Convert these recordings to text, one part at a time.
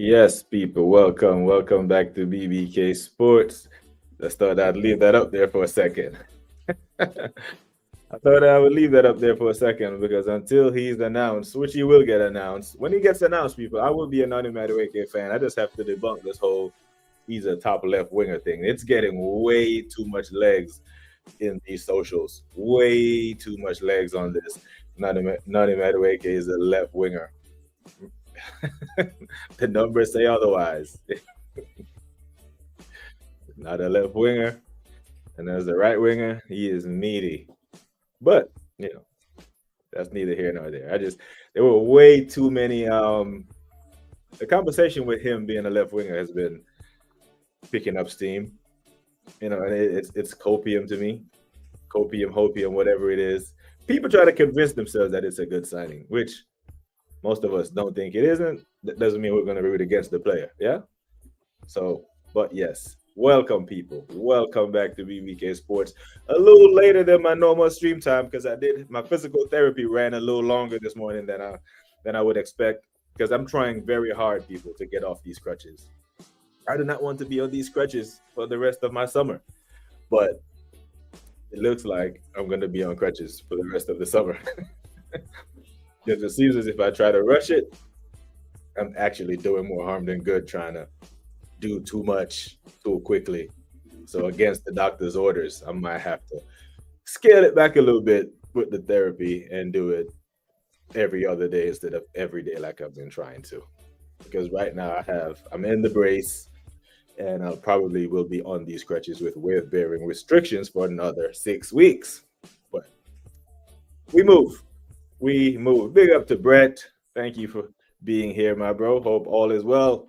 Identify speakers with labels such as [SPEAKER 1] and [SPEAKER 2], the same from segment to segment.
[SPEAKER 1] Yes, people, welcome back to BBK Sports. Let's thought I'd leave that up there for a second. I thought I would leave that up there for a second because until he's announced, which he will get announced, when he gets announced, people, I will be an Madueke fan. I just have to debunk this whole he's a top left winger thing. It's getting way too much legs in these socials. Way too much legs on this. Nani Madueke is a left winger. The numbers say otherwise. Not a left winger, and as a right winger, he is meaty. But that's neither here nor there. There were way too many. The conversation with him being a left winger has been picking up steam. And it's copium to me, copium, hopium, whatever it is. People try to convince themselves that it's a good signing, which most of us don't think it isn't. That doesn't mean we're going to root against the player. Yeah. So, but yes, welcome people. Welcome back to BBK Sports. A little later than my normal stream time because my physical therapy ran a little longer this morning than I would expect because I'm trying very hard, people, to get off these crutches. I do not want to be on these crutches for the rest of my summer, but it looks like I'm going to be on crutches for the rest of the summer. Because it seems as if I try to rush it, I'm actually doing more harm than good trying to do too much too quickly. So against the doctor's orders, I might have to scale it back a little bit with the therapy and do it every other day instead of every day like I've been trying to. Because right now I'm in the brace and I probably will be on these crutches with weight bearing restrictions for another 6 weeks. But we move. We move. Big up to Brett. Thank you for being here, my bro. Hope all is well.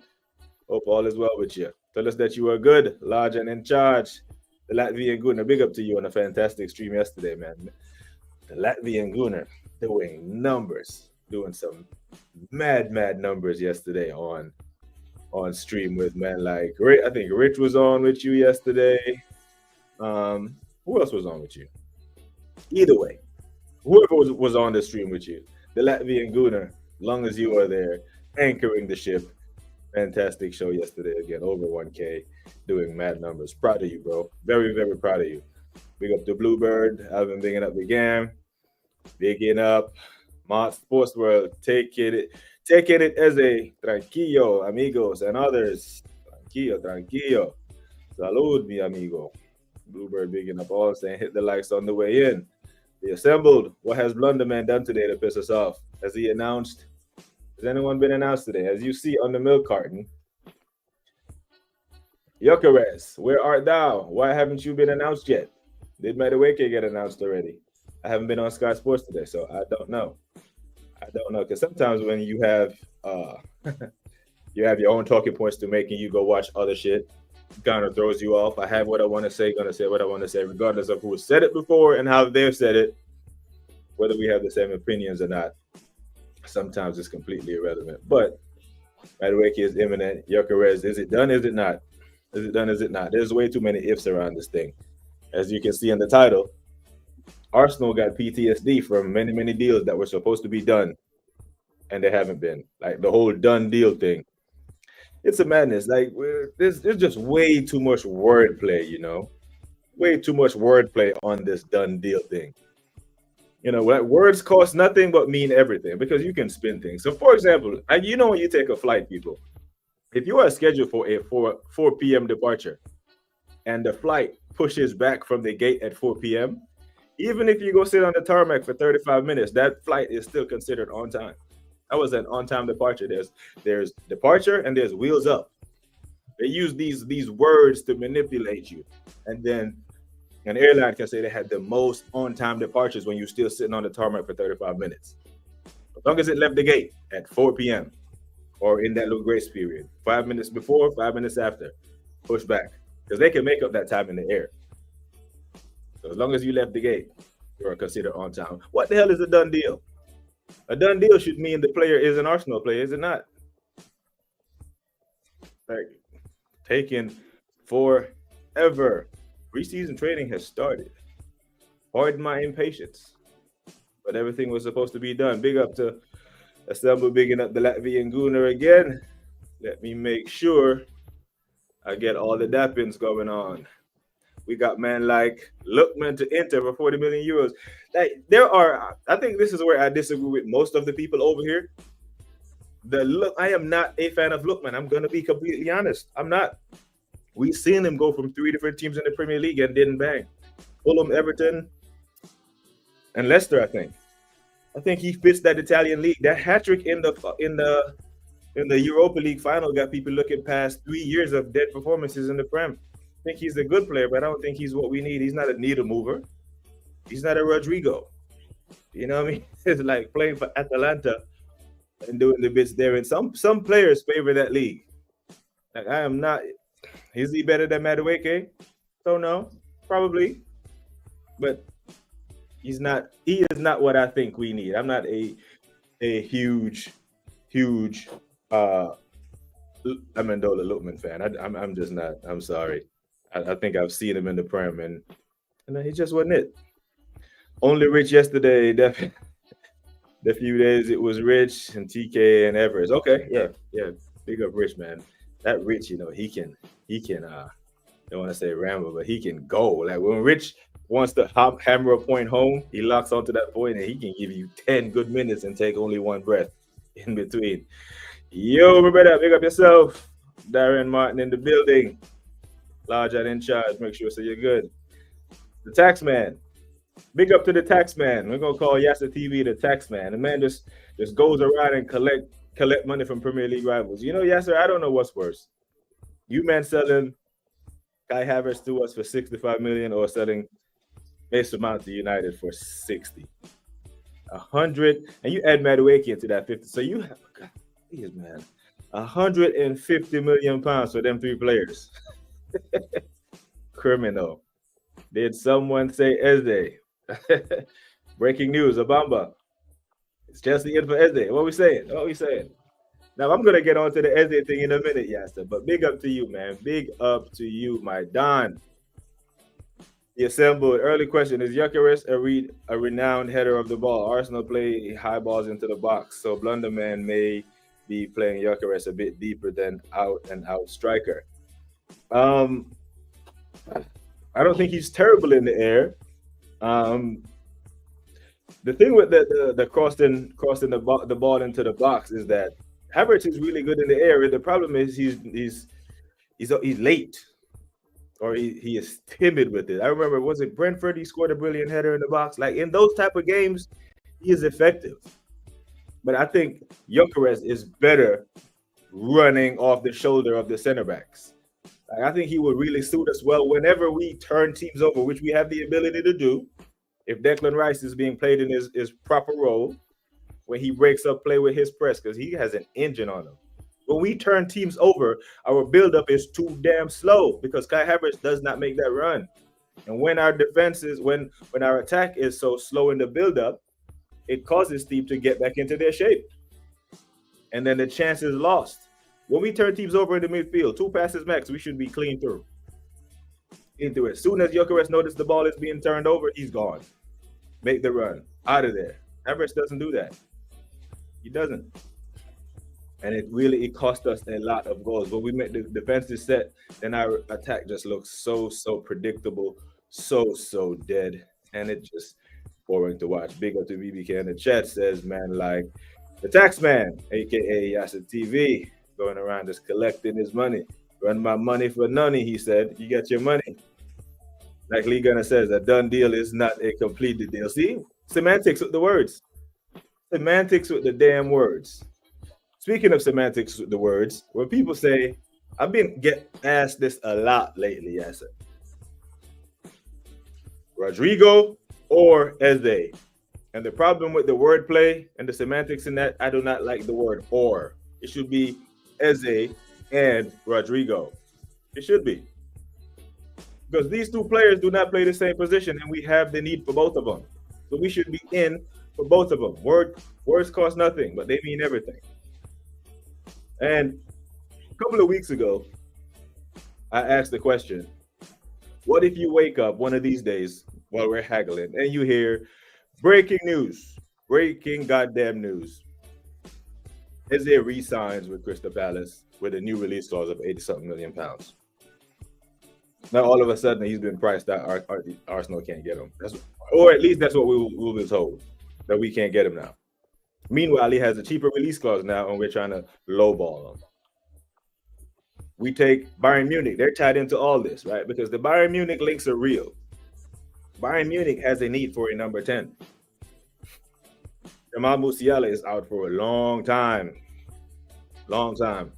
[SPEAKER 1] Hope all is well with you. Tell us that you are good, large and in charge. The Latvian Gooner. Big up to you on a fantastic stream yesterday, man. The Latvian Gooner doing numbers, doing some mad numbers yesterday on stream with man like I think Rich was on with you yesterday. Who else was on with you? Either way, whoever was on the stream with you, the Latvian Gooner, long as you are there anchoring the ship. Fantastic show yesterday again, over 1K, doing mad numbers. Proud of you, bro. Very, very proud of you. Big up to Bluebird. I've been bigging up the game. Bigging up Mod Sports World. Taking it as a tranquillo, amigos, and others. Tranquillo. Salud, mi amigo. Bluebird bigging up all, saying hit the likes on the way in. The assembled. What has Blunderman done today to piss us off? Has he announced? Has anyone been announced today? As you see on the milk carton, Gyokeres, where art thou? Why haven't you been announced yet? Did Madueke get announced already? I haven't been on Sky Sports today, so I don't know. Because sometimes when you have you have your own talking points to make and you go watch other shit, it kind of throws you off. I have what I want to say, gonna say what I want to say, regardless of who has said it before and how they've said it, whether we have the same opinions or not. Sometimes it's completely irrelevant. But Madueke is imminent. Gyokeres, is it done? Is it not? Is it done? Is it not? There's way too many ifs around this thing. As you can see in the title, Arsenal got PTSD from many deals that were supposed to be done, and they haven't been. Like the whole done deal thing. It's a madness. Like there's just way too much wordplay, way too much wordplay on this done deal thing. Words cost nothing but mean everything because you can spin things. So, for example, when you take a flight, people, if you are scheduled for a 4 p.m. departure and the flight pushes back from the gate at 4 p.m., even if you go sit on the tarmac for 35 minutes, that flight is still considered on time. That was an on-time departure. There's departure and there's wheels up. They use these words to manipulate you, and then an airline can say they had the most on-time departures when you're still sitting on the tarmac for 35 minutes. As long as it left the gate at 4 p.m. or in that little grace period, 5 minutes before, 5 minutes after, push back. Because they can make up that time in the air. So as long as you left the gate, you're considered on time. What the hell is a done deal? A done deal should mean the player is an Arsenal player, is it not? Like, taking forever. Preseason training has started. Pardon my impatience. But everything was supposed to be done. Big up to Assemble, bigging up the Latvian Gooner again. Let me make sure I get all the dappings going on. We got man like Lookman to Inter for 40 million euros. Like there are, I think this is where I disagree with most of the people over here. I am not a fan of Lookman. I'm gonna be completely honest. I'm not. We seen him go from 3 different teams in the Premier League and didn't bang. Fulham, Everton, and Leicester. I think he fits that Italian league. That hat trick in the Europa League final got people looking past 3 years of dead performances in the Prem. I think he's a good player, but I don't think he's what we need. He's not a needle mover. He's not a Rodrigo. You know what I mean? It's like playing for Atalanta and doing the bits there. And some players favor that league. Like I am not. Is he better than Madueke? Don't know. Probably, but he's not. He is not what I think we need. I'm not a huge Amendola Lookman fan. I'm just not. I'm sorry. I think I've seen him in the Prem, and he just wasn't it. Only Rich yesterday. Definitely. The few days it was Rich and TK and Everest. Okay, yeah. Big up Rich, man. That Rich, he can. I don't want to say ramble, but he can go. Like when Rich wants to hammer a point home, he locks onto that point and he can give you 10 good minutes and take only one breath in between. Yo, my brother, big up yourself. Darren Martin in the building. Large and in charge. Make sure so you're good. The tax man. Big up to the tax man. We're gonna call Yasser TV the tax man. The man just goes around and collect money from Premier League rivals. Yasser, I don't know what's worse. You man selling Kai Havertz to us for 65 million or selling Mason Mount to United for 60. 100, and you add Madueke into that 50. So you have, God, please, man, 150 million pounds for them 3 players. Criminal. Did someone say Ptsd? Breaking news, Abamba. It's Chelsea in for Ptsd. What are we saying? Now, I'm going to get on to the Ptsd thing in a minute, Yasta, but big up to you, man. Big up to you, my Don. The assembled early question: is Gyokeres a renowned header of the ball? Arsenal play high balls into the box, so Blunderman may be playing Gyokeres a bit deeper than out-and-out striker. I don't think he's terrible in the air. The thing with the crossing the ball into the box is that Havertz is really good in the air. The problem is he's late, or he is timid with it. I remember, was it Brentford? He scored a brilliant header in the box. Like in those type of games, he is effective. But I think Gyokeres is better running off the shoulder of the center backs. Like, I think he would really suit us well whenever we turn teams over, which we have the ability to do. If Declan Rice is being played in his proper role, when he breaks up play with his press, because he has an engine on him. When we turn teams over, our buildup is too damn slow because Kai Havertz does not make that run. And when our defense is, when our attack is so slow in the buildup, it causes teams to get back into their shape. And then the chance is lost. When we turn teams over in the midfield, 2 passes max, we should be clean through. Into it. As soon as Gyokeres notices the ball is being turned over, he's gone. Make the run. Out of there. Havertz doesn't do that. He doesn't. And it cost us a lot of goals. When we make the defensive set, then our attack just looks so predictable, so dead. And it just boring to watch. Big up to BBK in the chat says, man, like the tax man, aka Yasser TV, going around just collecting his money. Run my money for none, he said. You get your money. Like Lee Gunner says, a done deal is not a completed deal. See? Semantics with the words. Semantics with the damn words. Speaking of semantics with the words, when people say, I've been asked this a lot lately, Yasser. Rodrigo or Ptsd? And the problem with the wordplay and the semantics in that, I do not like the word or. It should be Ptsd and Rodrigo. It should be. Because these 2 players do not play the same position and we have the need for both of them. So we should be in for both of them. Words cost nothing, but they mean everything. And a couple of weeks ago, I asked the question, what if you wake up one of these days while we're haggling and you hear breaking news, breaking goddamn news. Ptsd re-signs with Crystal Palace. with a new release clause of 80-something million pounds. Now all of a sudden he's been priced out. Arsenal can't get him. Or at least that's what we'll be told, that we can't get him now. Meanwhile, he has a cheaper release clause now, and we're trying to lowball him. We take Bayern Munich. They're tied into all this, right? Because the Bayern Munich links are real. Bayern Munich has a need for a number 10. Jamal Musiala is out for a long time. Long time.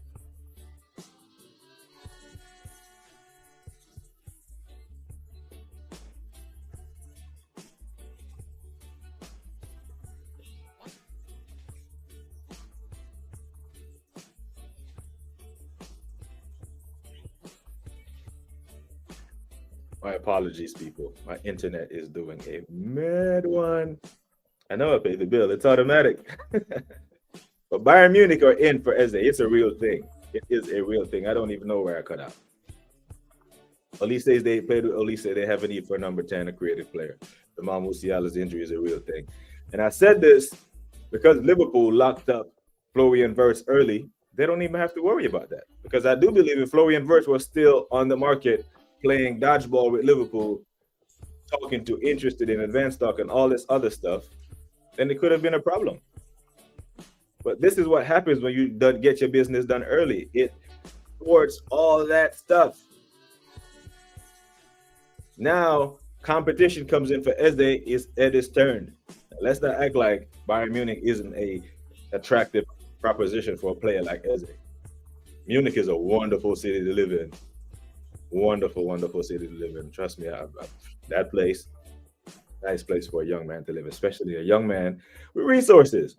[SPEAKER 1] My apologies, people. My internet is doing a mad one. I know I paid the bill. It's automatic. But Bayern Munich are in for Eze. It's a real thing. It is a real thing. I don't even know where I cut out. Elise says they played with Elise. They have a need for a number 10, a creative player. Jamal Musiala's injury is a real thing. And I said this because Liverpool locked up Florian Wirtz early. They don't even have to worry about that. Because I do believe if Florian Wirtz was still on the market, playing dodgeball with Liverpool, talking to interested in advanced stock and all this other stuff, then it could have been a problem. But this is what happens when you don't get your business done early. It thwarts all that stuff. Now, competition comes in for Eze. It's Ede's turn. Let's not act like Bayern Munich isn't a attractive proposition for a player like Eze. Munich is a wonderful city to live in. Wonderful, wonderful city to live in. Trust me, that place, nice place for a young man to live, especially a young man with resources.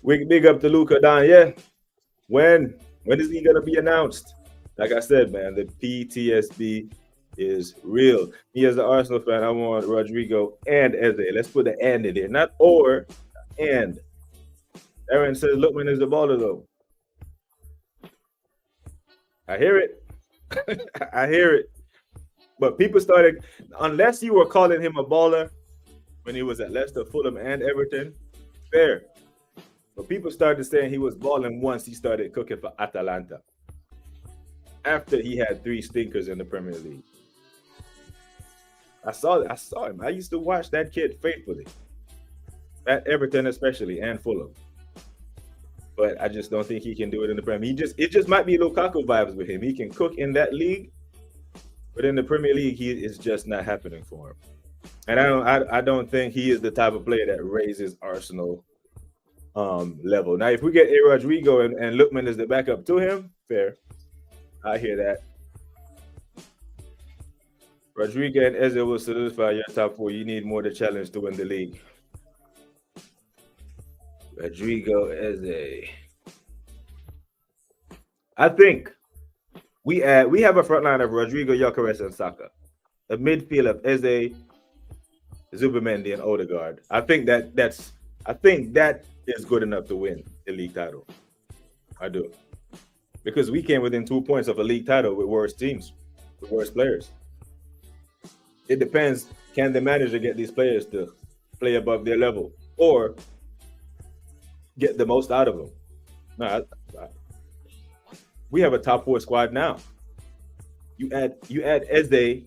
[SPEAKER 1] We big up to Luka Don. Yeah. When is he gonna be announced? Like I said, man, the PTSD is real. Me as an Arsenal fan, I want Rodrigo and Eze. Let's put the and in there, not or, and. Aaron says Lookman is the baller though. I hear it. I hear it. But people started, unless you were calling him a baller when he was at Leicester, Fulham, and Everton, fair. But people started saying he was balling once he started cooking for Atalanta. After he had 3 stinkers in the Premier League. I saw him. I used to watch that kid faithfully. At Everton especially, and Fulham. But I just don't think he can do it in the Premier. It just might be Lukaku vibes with him. He can cook in that league, but in the Premier League, it's just not happening for him. And I don't think he is the type of player that raises Arsenal level. Now, if we get a Rodrigo and Lookman is the backup to him, fair. I hear that. Rodrigo and Eze will solidify your top 4. You need more to challenge to win the league. Rodrigo Eze. I think we have a front line of Rodrigo, Gyokeres, and Saka. A midfield of Eze, Zubimendi, and Odegaard. I think that is good enough to win the league title. I do. Because we came within 2 points of a league title with worse teams, with worse players. It depends, can the manager get these players to play above their level or get the most out of them? No, we have a top 4 squad now. You add Eze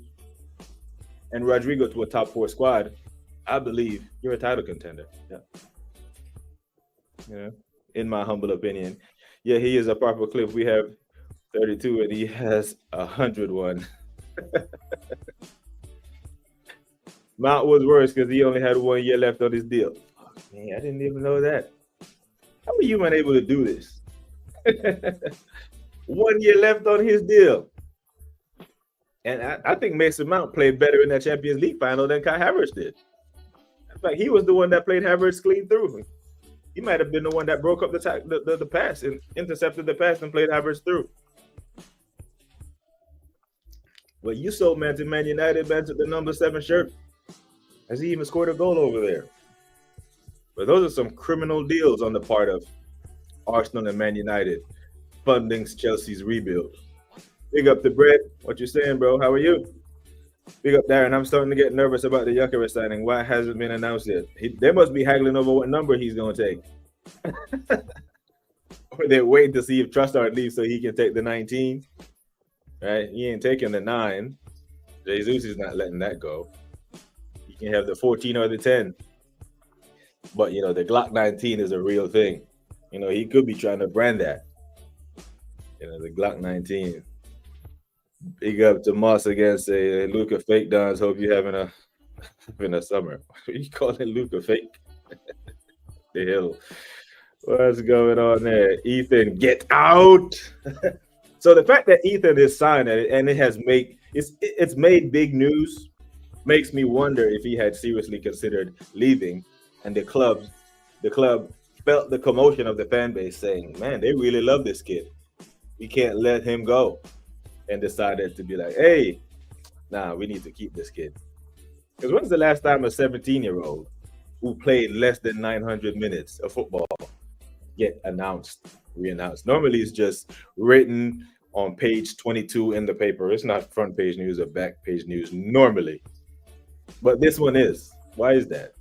[SPEAKER 1] and Rodrigo to a top 4 squad, I believe you're a title contender. Yeah. In my humble opinion. Yeah, he is a proper clip. We have 32 and he has 101. Mount was worse because he only had 1 year left on his deal. Oh, man, I didn't even know that. How are you man able to do this? 1 year left on his deal. And I think Mason Mount played better in that Champions League final than Kai Havertz did. In fact, he was the one that played Havertz clean through. He might have been the one that broke up the pass and intercepted the pass and played Havertz through. Well, you sold man to Man United, man, to the number 7 shirt. Has he even scored a goal over there? But those are some criminal deals on the part of Arsenal and Man United, funding Chelsea's rebuild. Big up to Brett. What you saying, bro? How are you? Big up, Darren. I'm starting to get nervous about the Gyokeres signing. Why hasn't been announced yet? They must be haggling over what number he's going to take. Or they're waiting to see if Trossard leaves so he can take the 19. Right? He ain't taking the 9. Jesus is not letting that go. He can have the 14 or the 10. But, the Glock 19 is a real thing. He could be trying to brand that. The Glock 19. Big up to Moss against Luca Fake Dons. Hope you're having a summer. You call it Luca Fake? The hell. What's going on there? Ethan, get out. So the fact that Ethan is signed and it's made big news makes me wonder if he had seriously considered leaving, and the club felt the commotion of the fan base saying, man, they really love this kid. We can't let him go, and decided to be like, hey, nah, we need to keep this kid. Because when's the last time a 17-year-old who played less than 900 minutes of football get reannounced? Normally it's just written on page 22 in the paper. It's not front page news or back page news normally. But this one is. Why is that?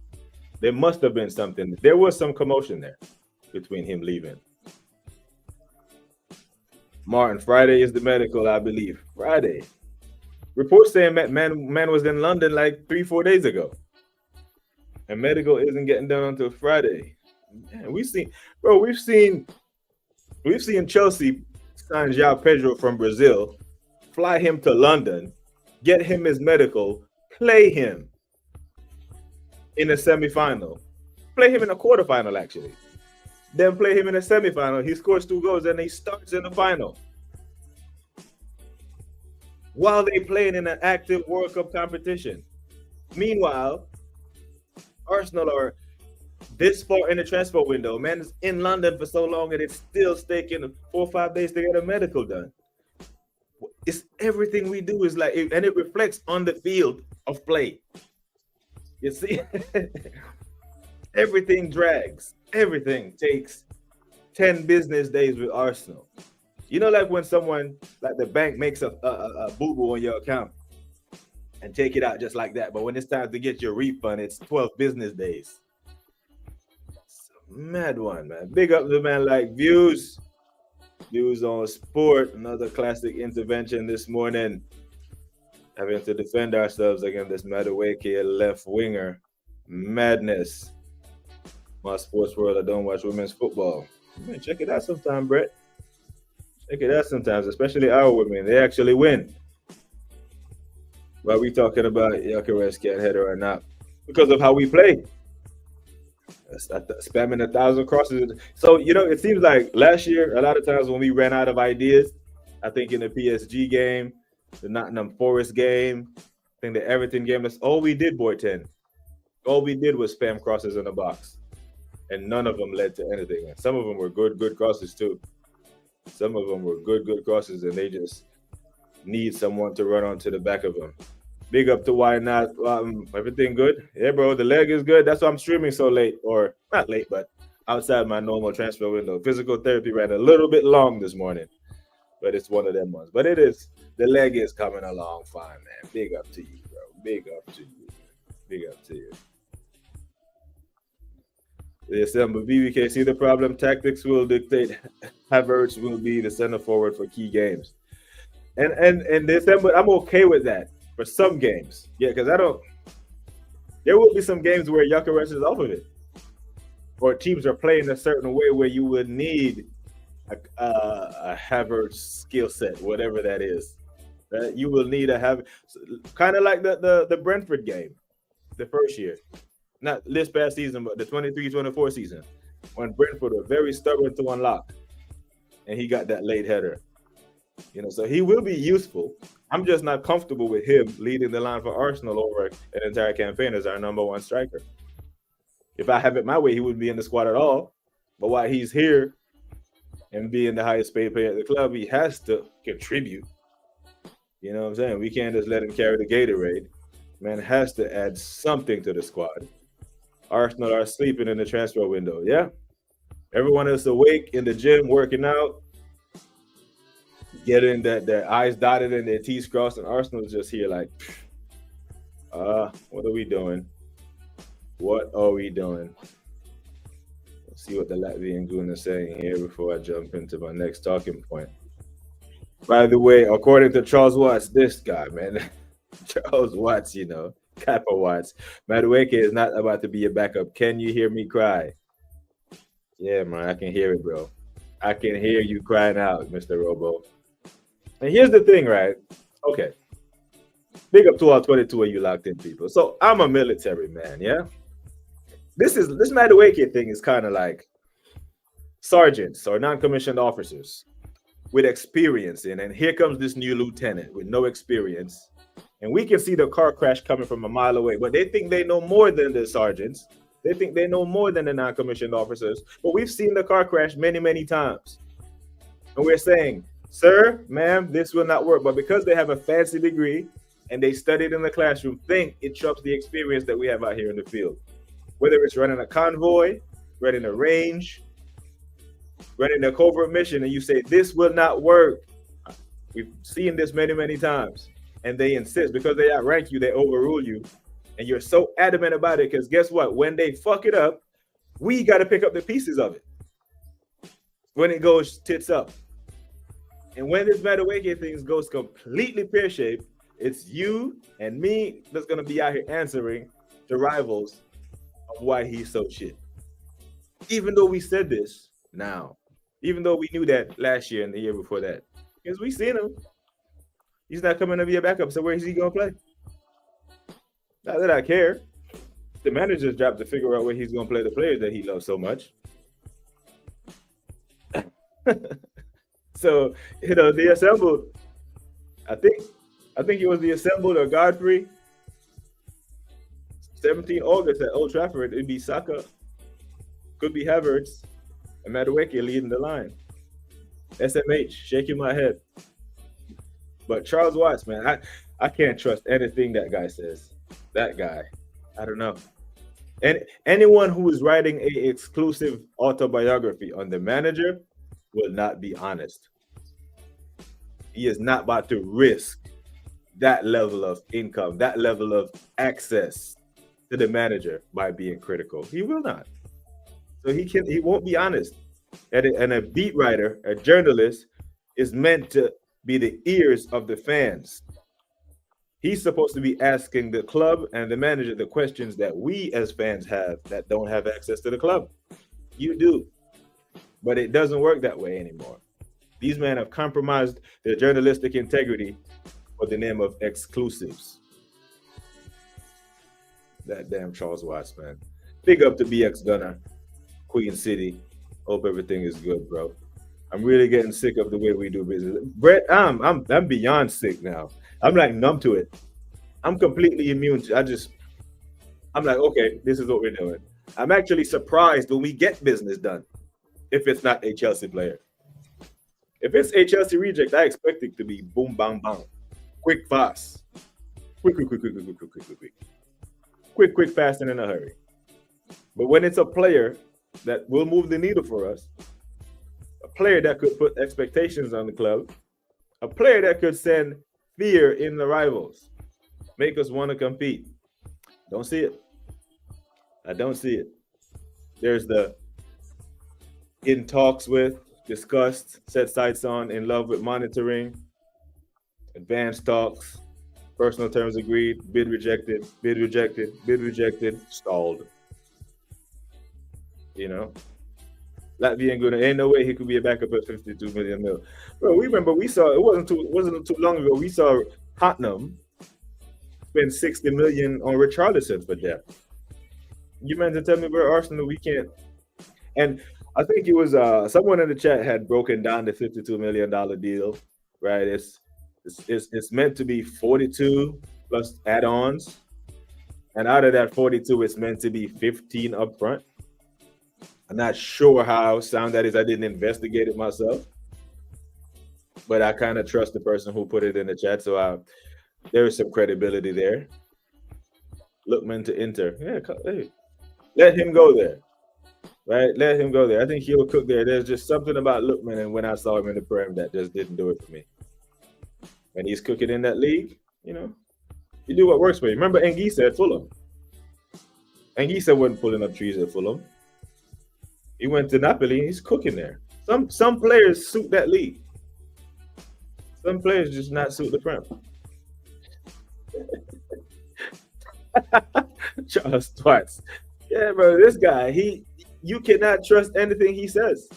[SPEAKER 1] There must have been something. There was some commotion there between him leaving. Martin, Friday is the medical, I believe. Friday. Reports saying man was in London like 3-4 days ago. And medical isn't getting done until Friday. Man, we've seen Chelsea sign João Pedro from Brazil, fly him to London, get him his medical, play him in a semifinal, play him in a quarterfinal actually, then play him in a semifinal. He scores 2 goals and he starts in the final while they playing in an active World Cup competition. Meanwhile, Arsenal are this far in the transfer window. Man is in London for so long and it's still taking 4 or 5 days to get a medical done. It's everything we do is like, and it reflects on the field of play. You see, everything drags. Everything takes 10 business days with Arsenal. Like when someone, like the bank makes a boo-boo on your account and take it out just like that. But when it's time to get your refund, it's 12 business days. It's a mad one, man. Big up the man like Views. Views on Sport. Another classic intervention this morning. Having to defend ourselves against this Madueke left winger. Madness. My sports world, I don't watch women's football. Man, check it out sometime, Brett. Check it out sometimes, especially our women. They actually win. While we talking about Gyokeres can't header or not, because of how we play. Spamming 1,000 crosses. So, it seems like last year, a lot of times when we ran out of ideas, I think in the Ptsd game, the Nottingham Forest game, I think the Everton game, that's all we did, Boy 10. All we did was spam crosses in the box. And none of them led to anything. And some of them were good crosses too. Some of them were good crosses, and they just need someone to run onto the back of them. Big up to Why Not. Everything good? Yeah, bro, the leg is good. That's why I'm streaming so late. Or not late, but outside my normal transfer window. Physical therapy ran a little bit long this morning, but it's one of them ones. But it is. The leg is coming along fine, man. Big up to you, bro. Big up to you. Big up to you. Yes, but BBK, see the problem? Tactics will dictate. Havertz will be the center forward for key games. And they said, but I'm okay with that for some games. Yeah, because there will be some games where Gyokeres is off of it. Or teams are playing a certain way where you would need a Havertz skill set, whatever that is. You will need a Havertz. Kind of like the Brentford game, the first year. Not this past season, but the 23-24 season, when Brentford were very stubborn to unlock, and he got that late header. So he will be useful. I'm just not comfortable with him leading the line for Arsenal over an entire campaign as our number 1 striker. If I have it my way, he wouldn't be in the squad at all. But while he's here and being the highest paid player at the club, he has to contribute. You know what I'm saying? We can't just let him carry the Gatorade. Man has to add something to the squad. Arsenal are sleeping in the transfer window. Yeah. Everyone is awake in the gym, working out, getting their I's dotted and their T's crossed, and Arsenal is just here like, what are we doing? What are we doing? See what the Latvian goon is saying here before I jump into my next talking point. By the way, according to Charles Watts, this guy, man, Charles Watts, Kappa Watts, Madueke is not about to be a backup. Can you hear me cry? Yeah, man, I can hear it, bro. I can hear you crying out, Mr. Robo. And here's the thing, right? Okay. Big up to all 22 of you locked in people. So I'm a military man, yeah? This Madueke thing is kind of like sergeants or non-commissioned officers with experience in, and here comes this new lieutenant with no experience. And we can see the car crash coming from a mile away, but they think they know more than the sergeants. They think they know more than the non-commissioned officers. But we've seen the car crash many, many times. And we're saying, sir, ma'am, this will not work. But because they have a fancy degree and they studied in the classroom, think it trumps the experience that we have out here in the field. Whether it's running a convoy, running a range, running a covert mission, and you say, this will not work. We've seen this many, many times. And they insist because they outrank you, they overrule you. And you're so adamant about it because guess what? When they fuck it up, we got to pick up the pieces of it. When it goes tits up. And when this Madueke thing goes completely pear-shaped, it's you and me that's going to be out here answering the rivals of why he's so shit. Even though we said this now, even though we knew that last year and the year before that, because we seen him. He's not coming to be a backup, so where is he going to play? Not that I care. The manager's job to figure out where he's going to play the players that he loves so much. So, they assembled, I think it was the assembled or Godfrey, 17 August at Old Trafford. It'd be Saka, could be Havertz, and Madueke leading the line. SMH, shaking my head. But Charles Watts, man, I can't trust anything that guy says. That guy, I don't know. And anyone who is writing an exclusive autobiography on the manager will not be honest. He is not about to risk that level of income, that level of access to the manager by being critical. He will not. So he won't be honest. And a beat writer, a journalist, is meant to be the ears of the fans. He's supposed to be asking the club and the manager the questions that we as fans have that don't have access to the club. You do. But it doesn't work that way anymore. These men have compromised their journalistic integrity for the name of exclusives. That damn Charles Watts, man. Big up to BX Gunner, Queen City. Hope everything is good, bro. I'm really getting sick of the way we do business. Brett, I'm beyond sick now. I'm like numb to it. I'm completely immune to I'm like, okay, this is what we're doing. I'm actually surprised when we get business done if it's not a Chelsea player. If it's a Chelsea reject, I expect it to be boom, bang, bang. Quick, fast. Quick, fast, and in a hurry. But when it's a player that will move the needle for us, a player that could put expectations on the club, a player that could send fear in the rivals, make us want to compete. Don't see it. I don't see it. There's the in talks with, discussed, set sights on, in love with monitoring, advanced talks, personal terms agreed, bid rejected, stalled. Latvian good. Ain't no way he could be a backup at 52 million mil. Bro, we saw it wasn't too long ago. We saw Tottenham spend 60 million on Richarlison for depth. You meant to tell me where Arsenal we can't? And I think it was someone in the chat had broken down the $52 million deal, right? It's meant to be 42 plus add-ons, and out of that 42, it's meant to be 15 up front. I'm not sure how sound that is. I didn't investigate it myself, but I kind of trust the person who put it in the chat, so there is some credibility there. Lookman to Inter. Yeah, hey, let him go there. Right? Let him go there. I think he'll cook there. There's just something about Lookman, and when I saw him in the Prem, that just didn't do it for me. And he's cooking in that league, you do what works for you. Remember, Engi said Fulham. Engi said wasn't pulling up trees at Fulham. He went to Napoli and he's cooking there. Some players suit that league. Some players just not suit the Prem. Charles Twice. Yeah, bro, this guy, you cannot trust anything he says.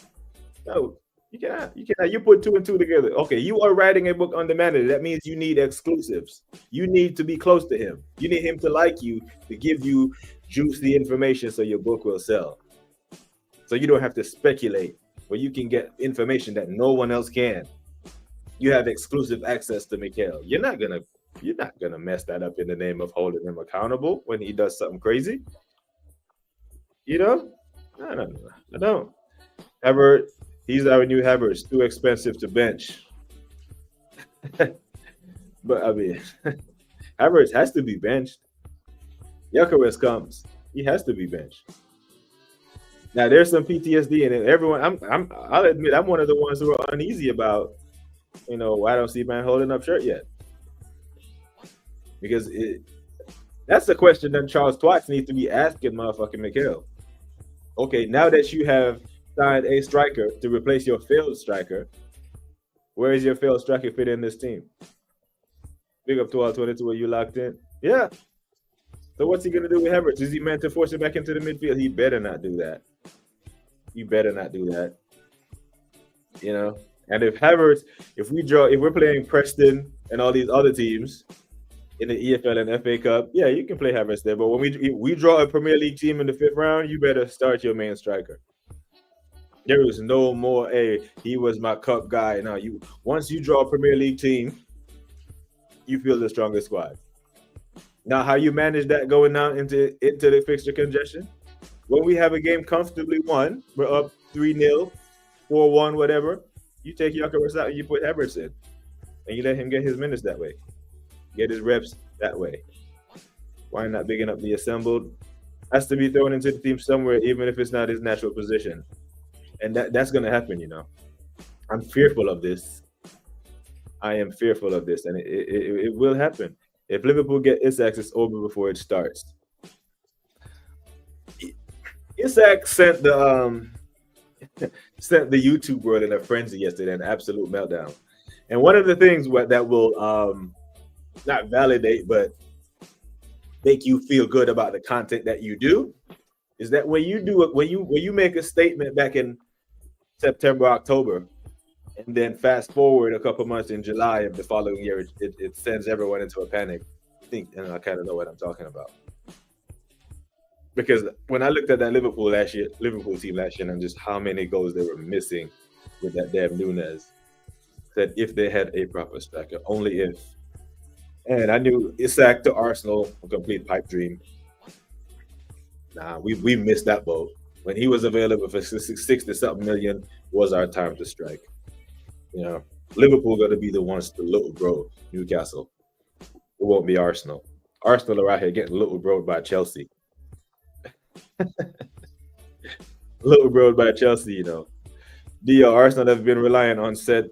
[SPEAKER 1] No, you cannot. You cannot. You put two and two together. Okay, you are writing a book on the manager. That means you need exclusives. You need to be close to him. You need him to like you, to give you juicy information so your book will sell. So you don't have to speculate, where you can get information that no one else can. You have exclusive access to Mikhail. You're not gonna mess that up in the name of holding him accountable when he does something crazy. You know? No. I don't. Havertz, he's our new Havertz. Too expensive to bench. But I mean, Havertz has to be benched. Gyokeres comes. He has to be benched. Now there's some PTSD in it. Everyone, I'll admit, I'm one of the ones who are uneasy about, why don't see man holding up shirt yet? Because that's the question that Charles Twice needs to be asking motherfucking Mikhail. Okay, now that you have signed a striker to replace your failed striker, where is your failed striker fit in this team? Big up to all 22, where you locked in? Yeah. So what's he going to do with Havertz? Is he meant to force him back into the midfield? He better not do that. He better not do that. And if Havertz, if we're playing Preston and all these other teams in the EFL and FA Cup, yeah, you can play Havertz there. But when we draw a Premier League team in the 5th round, you better start your main striker. There is no more, he was my cup guy. Now, once you draw a Premier League team, you feel the strongest squad. Now, how you manage that going down into the fixture congestion? When we have a game comfortably won, we're up 3-0, 4-1, whatever, you take Gyokeres out and you put Havertz in. And you let him get his minutes that way. Get his reps that way. Why not bigging up the assembled? Has to be thrown into the team somewhere, even if it's not his natural position. And that's going to happen, I'm fearful of this. I am fearful of this, and it will happen. If Liverpool get Isak, it's over before it starts. Isak sent the YouTube world in a frenzy yesterday, an absolute meltdown. And one of the things that will not validate, but make you feel good about the content that you do, is that when you make a statement back in September, October, and then fast forward a couple months in July of the following year, it sends everyone into a panic. I kind of know what I'm talking about. Because when I looked at that Liverpool team last year, and just how many goals they were missing with that damn Nunes, said if they had a proper striker, only if. And I knew Isak to Arsenal, a complete pipe dream. Nah, we missed that boat. When he was available for 60-something million, was our time to strike. Liverpool got to be the ones to little bro Newcastle. It won't be Arsenal. Arsenal are out here getting little bro by Chelsea. Little bro by Chelsea, The Arsenal have been relying on set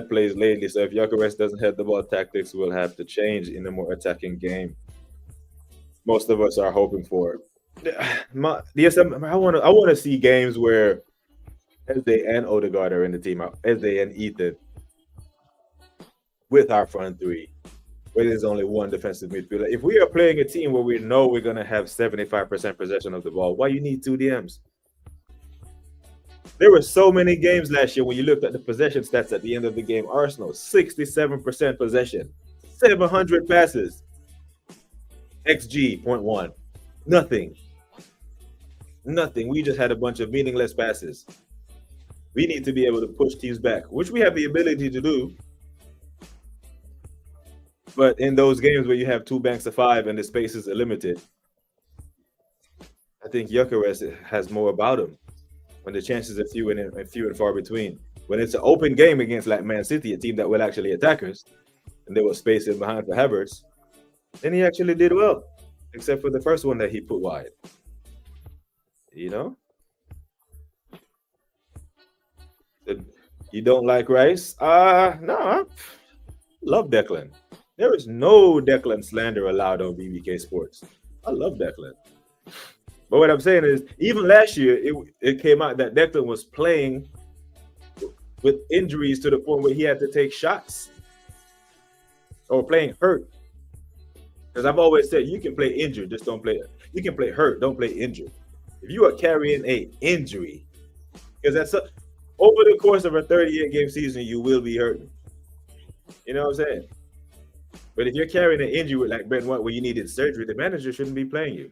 [SPEAKER 1] plays lately. So if Gyokeres doesn't have the ball, tactics will have to change in a more attacking game. Most of us are hoping for it. I want to see games where Eze and Odegaard are in the team, Eze and Ethan, with our front three, where there's only one defensive midfielder. If we are playing a team where we know we're going to have 75% possession of the ball, why you need 2 DMs? There were so many games last year when you looked at the possession stats at the end of the game. Arsenal, 67% possession, 700 passes, XG 0.1, nothing. We just had a bunch of meaningless passes. We need to be able to push teams back, which we have the ability to do. But in those games where you have 2 banks of 5 and the spaces are limited, I think Gyokeres has more about him when the chances are few and far between. When it's an open game against like Man City, a team that will actually attack us, and they were spacing behind for Havertz, then he actually did well, except for the first one that he put wide. You don't like Rice? No, I love Declan. There is no Declan slander allowed on BBK Sports. I love Declan. But what I'm saying is, even last year, it came out that Declan was playing with injuries to the point where he had to take shots or playing hurt. Because I've always said you can play injured, just don't play. You can play hurt, don't play injured. If you are carrying a injury, because over the course of a 38-game season, you will be hurting. You know what I'm saying? But if you're carrying an injury like Ben White where you needed surgery, the manager shouldn't be playing you.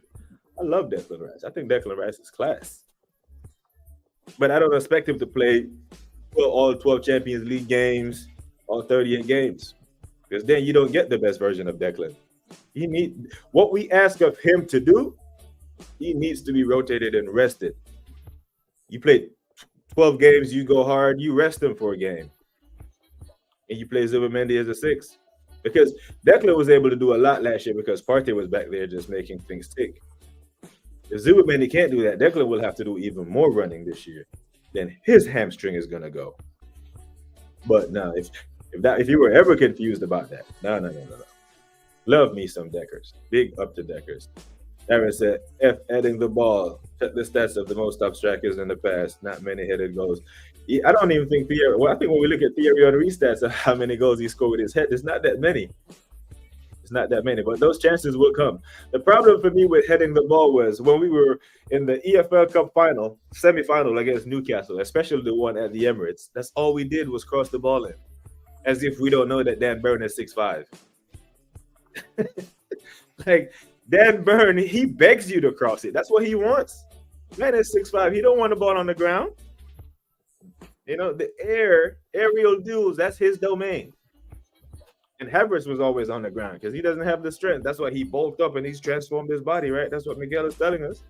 [SPEAKER 1] I love Declan Rice. I think Declan Rice is class. But I don't expect him to play all 12 Champions League games, all 38 games. Because then you don't get the best version of Declan. What we ask of him to do, he needs to be rotated and rested. You play 12 games, you go hard, you rest him for a game. And you play Zubimendi as a 6. Because Declan was able to do a lot last year because Partey was back there just making things tick. If Zubimendi can't do that, Declan will have to do even more running this year. Then his hamstring is going to go. But no, if you were ever confused about that, no. Love me some Deckers. Big up to Deckers. Aaron said, F heading the ball. Check the stats of the most top strikers in the past. Not many headed goals. I don't even think Thierry. Well, I think when we look at Thierry Henry stats of how many goals he scored with his head, it's not that many. It's not that many, but those chances will come. The problem for me with heading the ball was when we were in the EFL Cup final, semi-final against Newcastle, especially the one at the Emirates. That's all we did was cross the ball in, as if we don't know that Dan Burn is 6'5". Like Dan Burn, he begs you to cross it. That's what he wants. Man is 6'5". He don't want the ball on the ground. You know, the aerial duels, that's his domain. And Havertz was always on the ground because he doesn't have the strength. That's why he bulked up and he's transformed his body, right? That's what Miguel is telling us.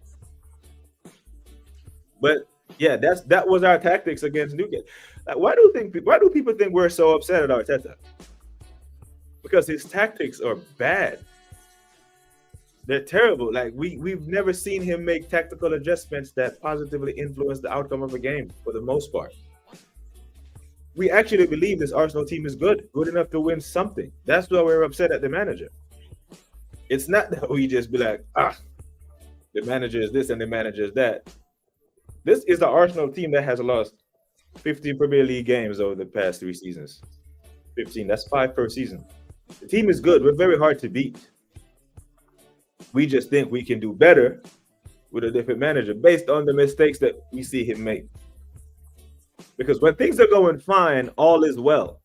[SPEAKER 1] But yeah, that was our tactics against Newcastle. Like, why do people think we're so upset at Arteta? Because his tactics are bad. They're terrible. Like we've never seen him make tactical adjustments that positively influence the outcome of a game for the most part. We actually believe this Arsenal team is good enough to win something. That's why we're upset at the manager. It's not that we just be like, the manager is this and the manager is that. This is the Arsenal team that has lost 15 Premier League games over the past 3 seasons. 15, that's 5 per season. The team is good. We're very hard to beat. We just think we can do better with a different manager based on the mistakes that we see him make. Because when things are going fine, all is well.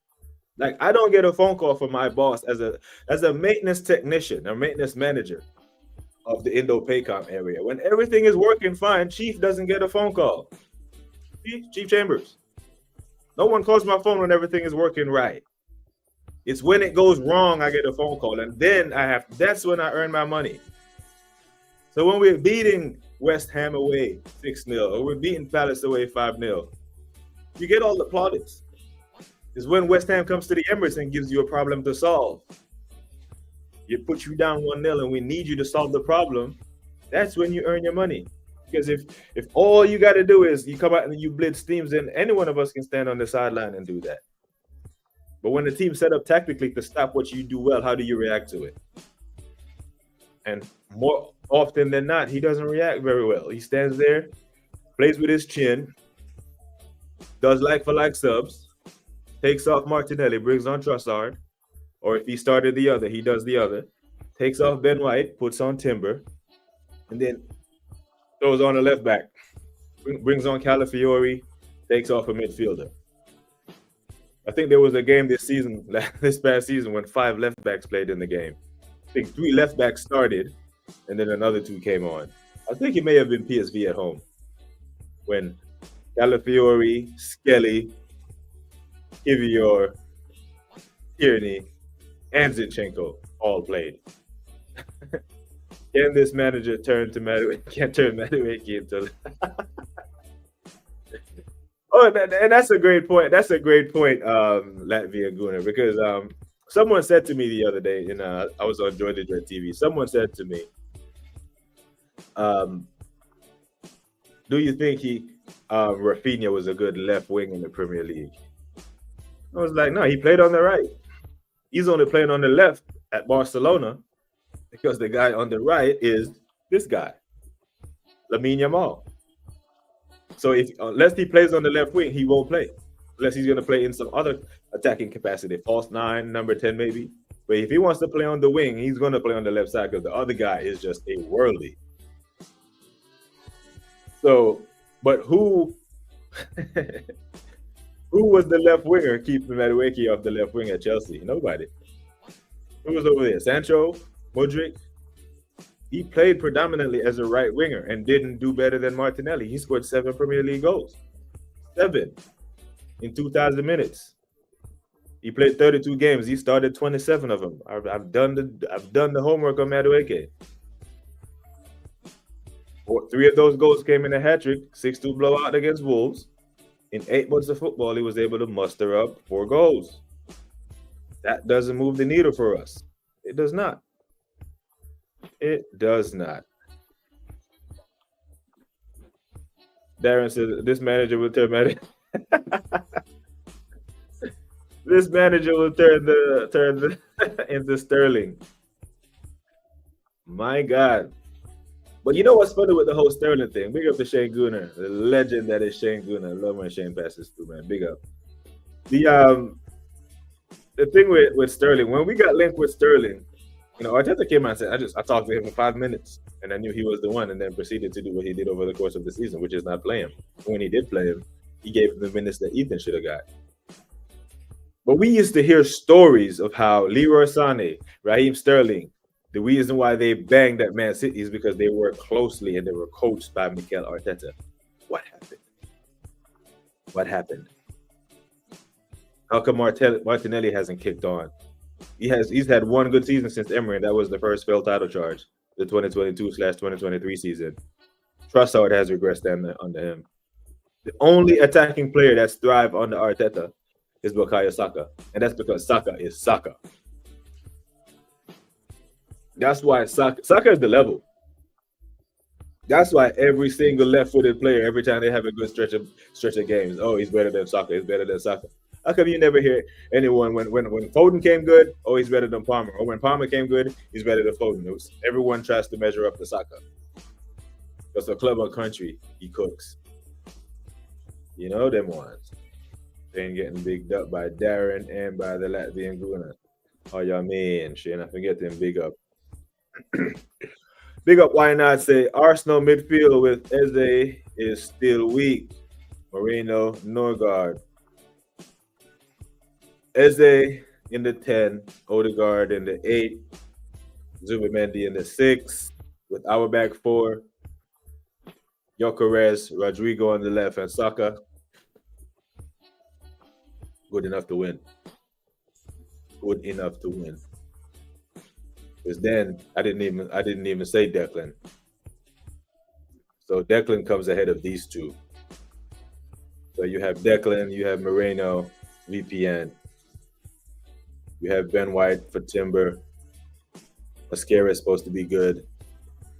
[SPEAKER 1] Like, I don't get a phone call from my boss as a maintenance technician or maintenance manager of the Indo-Paycom area. When everything is working fine, Chief doesn't get a phone call. Chief Chambers. No one calls my phone when everything is working right. It's when it goes wrong, I get a phone call. And then that's when I earn my money. So when we're beating West Ham away 6-0, or we're beating Palace away 5-0, you get all the plaudits. It's when West Ham comes to the Emirates and gives you a problem to solve. It puts you down 1-0 and we need you to solve the problem. That's when you earn your money. Because if all you got to do is you come out and you blitz teams, then any one of us can stand on the sideline and do that. But when the team's set up tactically to stop what you do well, how do you react to it? And more often than not, he doesn't react very well. He stands there, plays with his chin, does like-for-like subs, takes off Martinelli, brings on Trossard, or if he started the other, he does the other, takes off Ben White, puts on Timber, and then throws on a left back, brings on Calafiori, takes off a midfielder. I think there was a game this past season, when 5 left backs played in the game. I think 3 left backs started, and then another 2 came on. I think it may have been PSV at home, when Calafiori, Skelly, Kivior, Tierney, and Zinchenko all played. Can this manager turn to Madueke? Can't turn Madueke into... Oh, and that's a great point. That's a great point, Latvia Gunnar, because someone said to me the other day, I was on Joy the Dread TV. Someone said to me, do you think Rafinha was a good left wing in the Premier League? I was like, no, he played on the right. He's only playing on the left at Barcelona because the guy on the right is this guy. Lamine Yamal. So if unless he plays on the left wing, he won't play. Unless he's going to play in some other attacking capacity, false nine, number 10 maybe. But if he wants to play on the wing, he's going to play on the left side because the other guy is just a whirly. So, but who who was the left winger keeping Madueke off the left wing at Chelsea? Nobody. Who was over there? Sancho, Modric. He played predominantly as a right winger and didn't do better than Martinelli. He scored 7 Premier League goals. 7 in 2,000 minutes. He played 32 games. He started 27 of them. I've done the homework on Madueke. 3 of those goals came in a hat trick, 6-2 blowout against Wolves. In 8 months of football, he was able to muster up 4 goals. That doesn't move the needle for us. It does not. It does not. Darren says this manager will turn this manager will turn into Sterling. My God. But you know what's funny with the whole Sterling thing? Big up to Shane Gooner, the legend that is Shane Gooner. I love when Shane passes through, man. Big up. The thing with Sterling, when we got linked with Sterling, you know, Arteta came out and said, I talked to him for 5 minutes and I knew he was the one, and then proceeded to do what he did over the course of the season, which is not play him. When he did play him, he gave him the minutes that Ethan should have got. But we used to hear stories of how Leroy Sané, Raheem Sterling, the reason why they banged at Man City is because they worked closely and they were coached by Mikel Arteta. What happened? What happened? How come Martinelli hasn't kicked on? He's had one good season since Emery, and that was the first failed title charge, the 2022/2023 season. Trossard has regressed under him. The only attacking player that's thrived under Arteta is Bukayo Saka, and that's because Saka is Saka. That's why Saka is the level. That's why every single left-footed player, every time they have a good stretch of games, oh, he's better than Saka. He's better than Saka. How come you never hear anyone when Foden came good? Oh, he's better than Palmer. Or when Palmer came good, he's better than Foden. Everyone tries to measure up to Saka. Because for club or country, he cooks. You know them ones. They ain't getting bigged up by Darren and by the Latvian Guna. Oh, y'all mean, Shane. I forget them big up. Big up, why not say Arsenal midfield with Eze is still weak. Moreno, Norgard. Eze in the 10, Odegaard in the 8, Zubimendi in the 6, with our back 4, Gyokeres, Rodrigo on the left, and Saka. Good enough to win. Good enough to win. Because then I didn't even say Declan. So Declan comes ahead of these two. So you have Declan, you have Moreno, VPN. You have Ben White for Timber. Mascara is supposed to be good.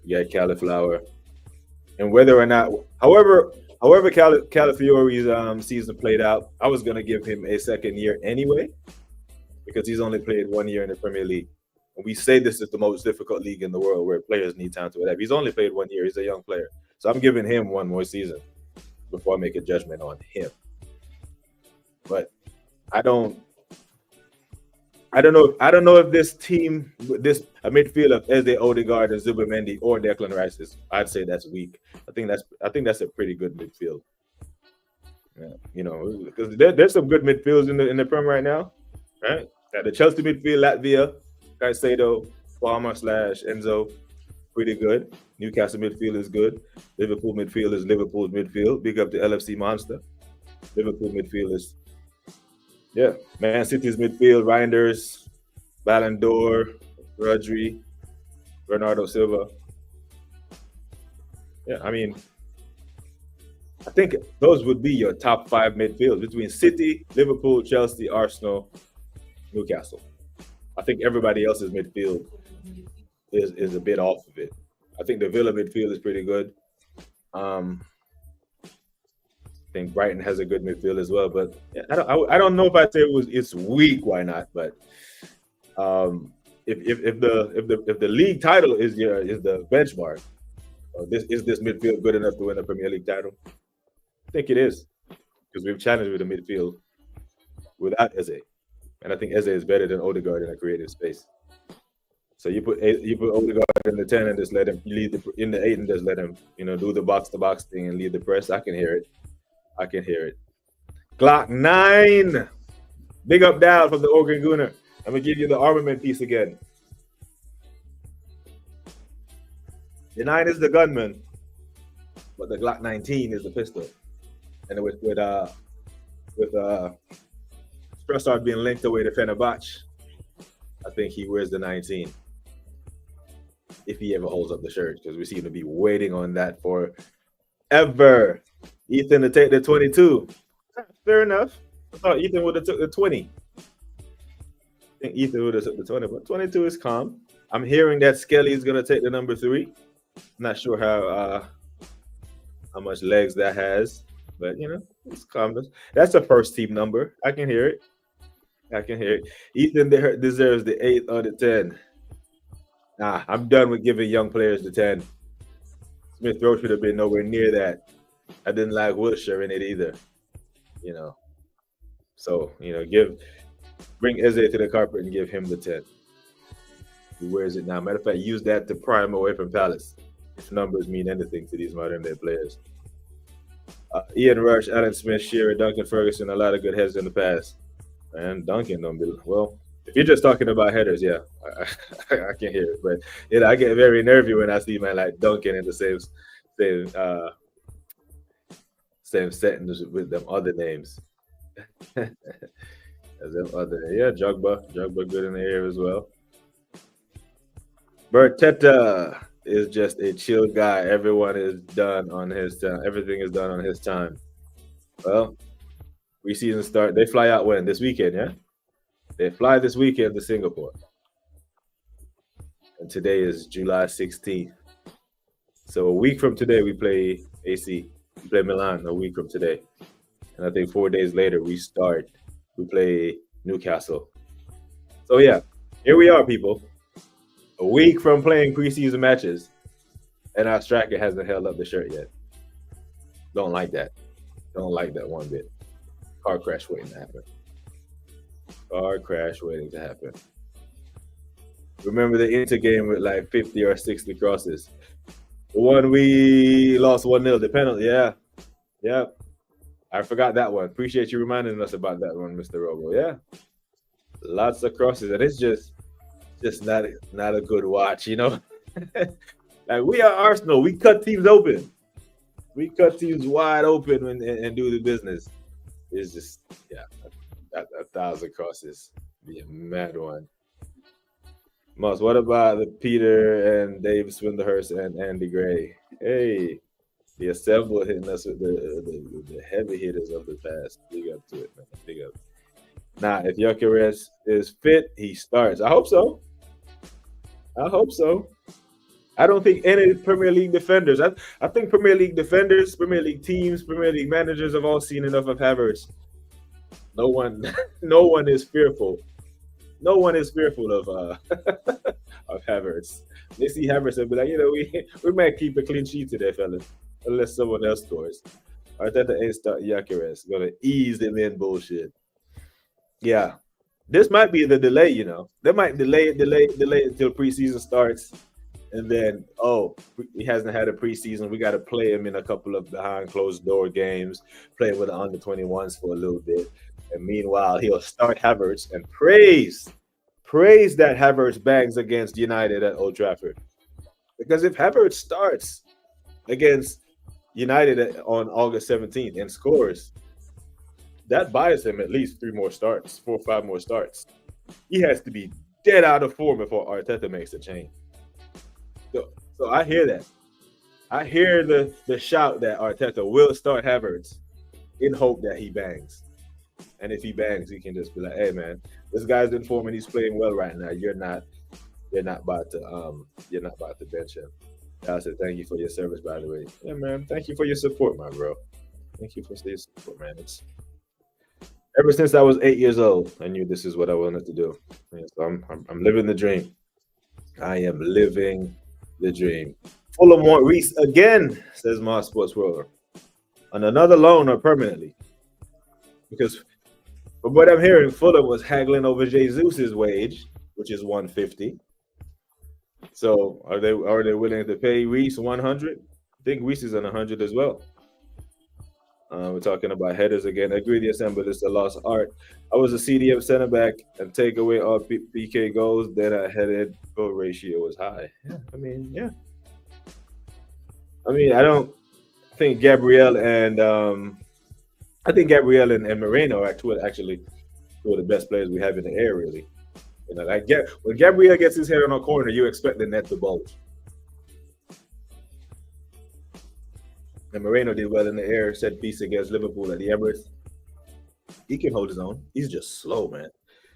[SPEAKER 1] You got Cauliflower. And whether or not, however Califiore's season played out, I was going to give him a second year anyway, because he's only played 1 year in the Premier League. And we say this is the most difficult league in the world where players need time to adapt. He's only played 1 year. He's a young player. So I'm giving him one more season before I make a judgment on him. But I don't know if this team, a midfield of Eze, Odegaard, and Zubimendi or Declan Rice is. I'd say that's weak. I think that's a pretty good midfield. Yeah, you know, because there's some good midfields in the Prem right now, right? Got the Chelsea midfield, Latvia, Caicedo, Palmer / Enzo, pretty good. Newcastle midfield is good. Liverpool midfield is Liverpool's midfield. Big up the LFC monster. Liverpool midfield is. Yeah, Man City's midfield, Reinders, Ballon d'Or, Rodri, Bernardo Silva. Yeah, I mean, I think those would be your top 5 midfields between City, Liverpool, Chelsea, Arsenal, Newcastle. I think everybody else's midfield is a bit off of it. I think the Villa midfield is pretty good. I think Brighton has a good midfield as well, but I don't know if I'd say it's weak. Why not? But if the league title is the benchmark, Is this midfield good enough to win a Premier League title? I think it is because we've challenged with the midfield without Eze, and I think Eze is better than Odegaard in a creative space. So you put Odegaard in the 10 and just let him lead in the 8 and just let him do the box to box thing and lead the press. I can hear it. I can hear it. Glock 9. Big up Dal from the Organ Gooner. I'm gonna give you the armament piece again. The 9 is the gunman, but the Glock 19 is the pistol. And with Stressard being linked away to Fenerbahce, I think he wears the 19 if he ever holds up the shirt, because we seem to be waiting on that forever. Ethan to take the 22. Fair enough. I thought Ethan would have took the 20. I think Ethan would have took the 20, but 22 is calm. I'm hearing that Skelly is going to take the number 3. I'm not sure how much legs that has, but it's calm. That's a first team number. I can hear it. Ethan deserves the 8 or the 10. Nah, I'm done with giving young players the 10. Smith Rowe should have been nowhere near that. I didn't like Wilshire in it either. So bring Eze to the carpet and give him the 10. He wears it now. Matter of fact, use that to pry him away from Palace, if numbers mean anything to these modern day players. Ian Rush, Alan Smith, Shearer, Duncan Ferguson, a lot of good heads in the past. And Duncan don't be well. If you're just talking about headers, yeah, I can hear it. But I get very nervy when I see man like Duncan in the same sentence with them other names. Jugba good in the air as well. Bertetta is just a chill guy. Everyone is done on his time. Everything is done on his time. Well, preseason start. They fly out when? This weekend, yeah? They fly this weekend to Singapore. And today is July 16th. So a week from today, we play AC. We play Milan a week from today. And I think 4 days later, we play Newcastle. So yeah, here we are, people. A week from playing preseason matches. And our striker hasn't held up the shirt yet. Don't like that. Don't like that one bit. Car crash waiting to happen. Remember the Inter game with like 50 or 60 crosses? The one we lost 1-0, the penalty. Yeah. I forgot that one. Appreciate you reminding us about that one, Mr. Robo. Yeah. Lots of crosses. And it's just not a good watch, Like we are Arsenal. We cut teams open. We cut teams wide open and do the business. It's just, a 1,000 crosses. Be a mad one. Moss, what about the Peter and Dave Swindlehurst and Andy Gray? Hey, the assemble hitting us with the heavy hitters of the past. Big up to it, man. Big up. Now, if Gyokeres is fit, he starts. I hope so. I don't think any Premier League defenders. I think Premier League defenders, Premier League teams, Premier League managers have all seen enough of Havertz. No one is fearful. No one is fearful of of Havertz. They see Havertz and be like, we might keep a clean sheet today, fellas, unless someone else scores. Arteta ain't start Gyokeres. Gonna ease them in bullshit. Yeah, this might be the delay. They might delay it until preseason starts, and then he hasn't had a preseason. We got to play him in a couple of behind closed door games, play with the under 21s for a little bit. And meanwhile, he'll start Havertz and praise that Havertz bangs against United at Old Trafford. Because if Havertz starts against United on August 17th and scores, that buys him at least 4 or 5 more starts. He has to be dead out of form before Arteta makes a change. So I hear that. I hear the shout that Arteta will start Havertz in hope that he bangs. And if he bangs, he can just be like, "Hey, man, this guy's in form and he's playing well right now. You're not about to bench him." I said, "Thank you for your service, by the way." Yeah, man. Thank you for your support, my bro. Thank you for your support, man. Ever since I was 8 years old, I knew this is what I wanted to do. Yeah, so I'm living the dream. I am living the dream. Fulham want Reese again, says Moss Sports World. On another loan or permanently. Because from what I'm hearing, Fulham was haggling over Jesus' wage, which is 150. So are they willing to pay Reese 100? I think Reese is on 100 as well. We're talking about headers again. I agree, the assembly is a lost art. I was a CDM center back and take away all PK goals. Then I headed goal ratio was high. Yeah, yeah. I don't think Gabriel and Moreno are actually two of the best players we have in the air, really. You know, like when Gabriel gets his head on a corner, you expect the net to bulge. And Moreno did well in the air, set piece against Liverpool at the Emirates. He can hold his own. He's just slow, man.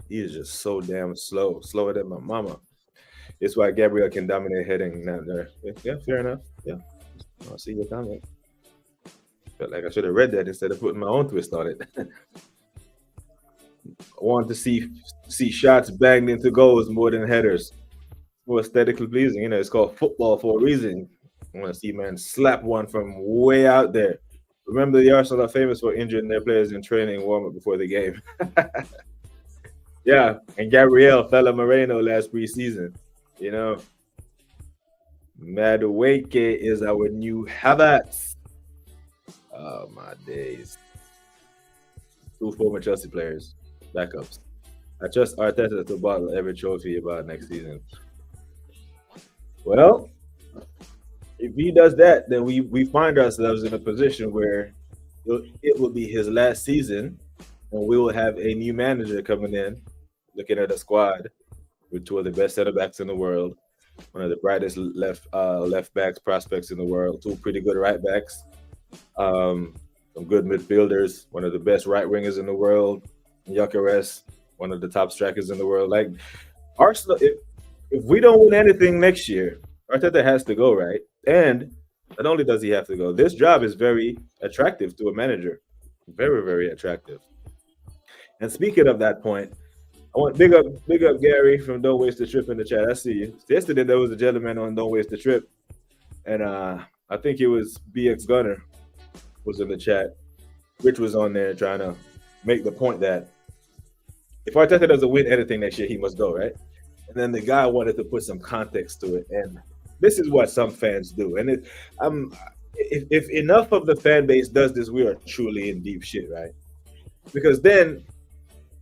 [SPEAKER 1] He is just so damn slow, slower than my mama. It's why Gabriel can dominate heading down there. Yeah, fair enough. Yeah, I'll see your comment. Felt like I should have read that instead of putting my own twist on it. I want to see shots banged into goals more than headers. More aesthetically pleasing. You know, it's called football for a reason. I want to see man slap one from way out there. Remember, the Arsenal are famous for injuring their players in training warm-up before the game. Yeah, and Gabriel fell Moreno last preseason. You know, Madueke is our new Havertz. Oh, my days. 2 former Chelsea players, backups. I trust Arteta to bottle every trophy about next season. Well, if he does that, then we find ourselves in a position where it will be his last season, and we will have a new manager coming in, looking at a squad with 2 of the best center backs in the world, one of the brightest left backs prospects in the world, 2 pretty good right backs, some good midfielders, one of the best right wingers in the world, Gyokeres, one of the top strikers in the world. Like Arsenal, if we don't win anything next year, Arteta has to go, right? And not only does he have to go, this job is very attractive to a manager. Very, very attractive. And speaking of that point, I want big up Gary from Don't Waste the Trip in the chat. I see you. Yesterday there was a gentleman on Don't Waste the Trip, and I think it was BX Gunner was in the chat. Rich was on there trying to make the point that if Arteta doesn't win anything next year, he must go, right? And then the guy wanted to put some context to it, and this is what some fans do. And if enough of the fan base does this, we are truly in deep shit, right? Because then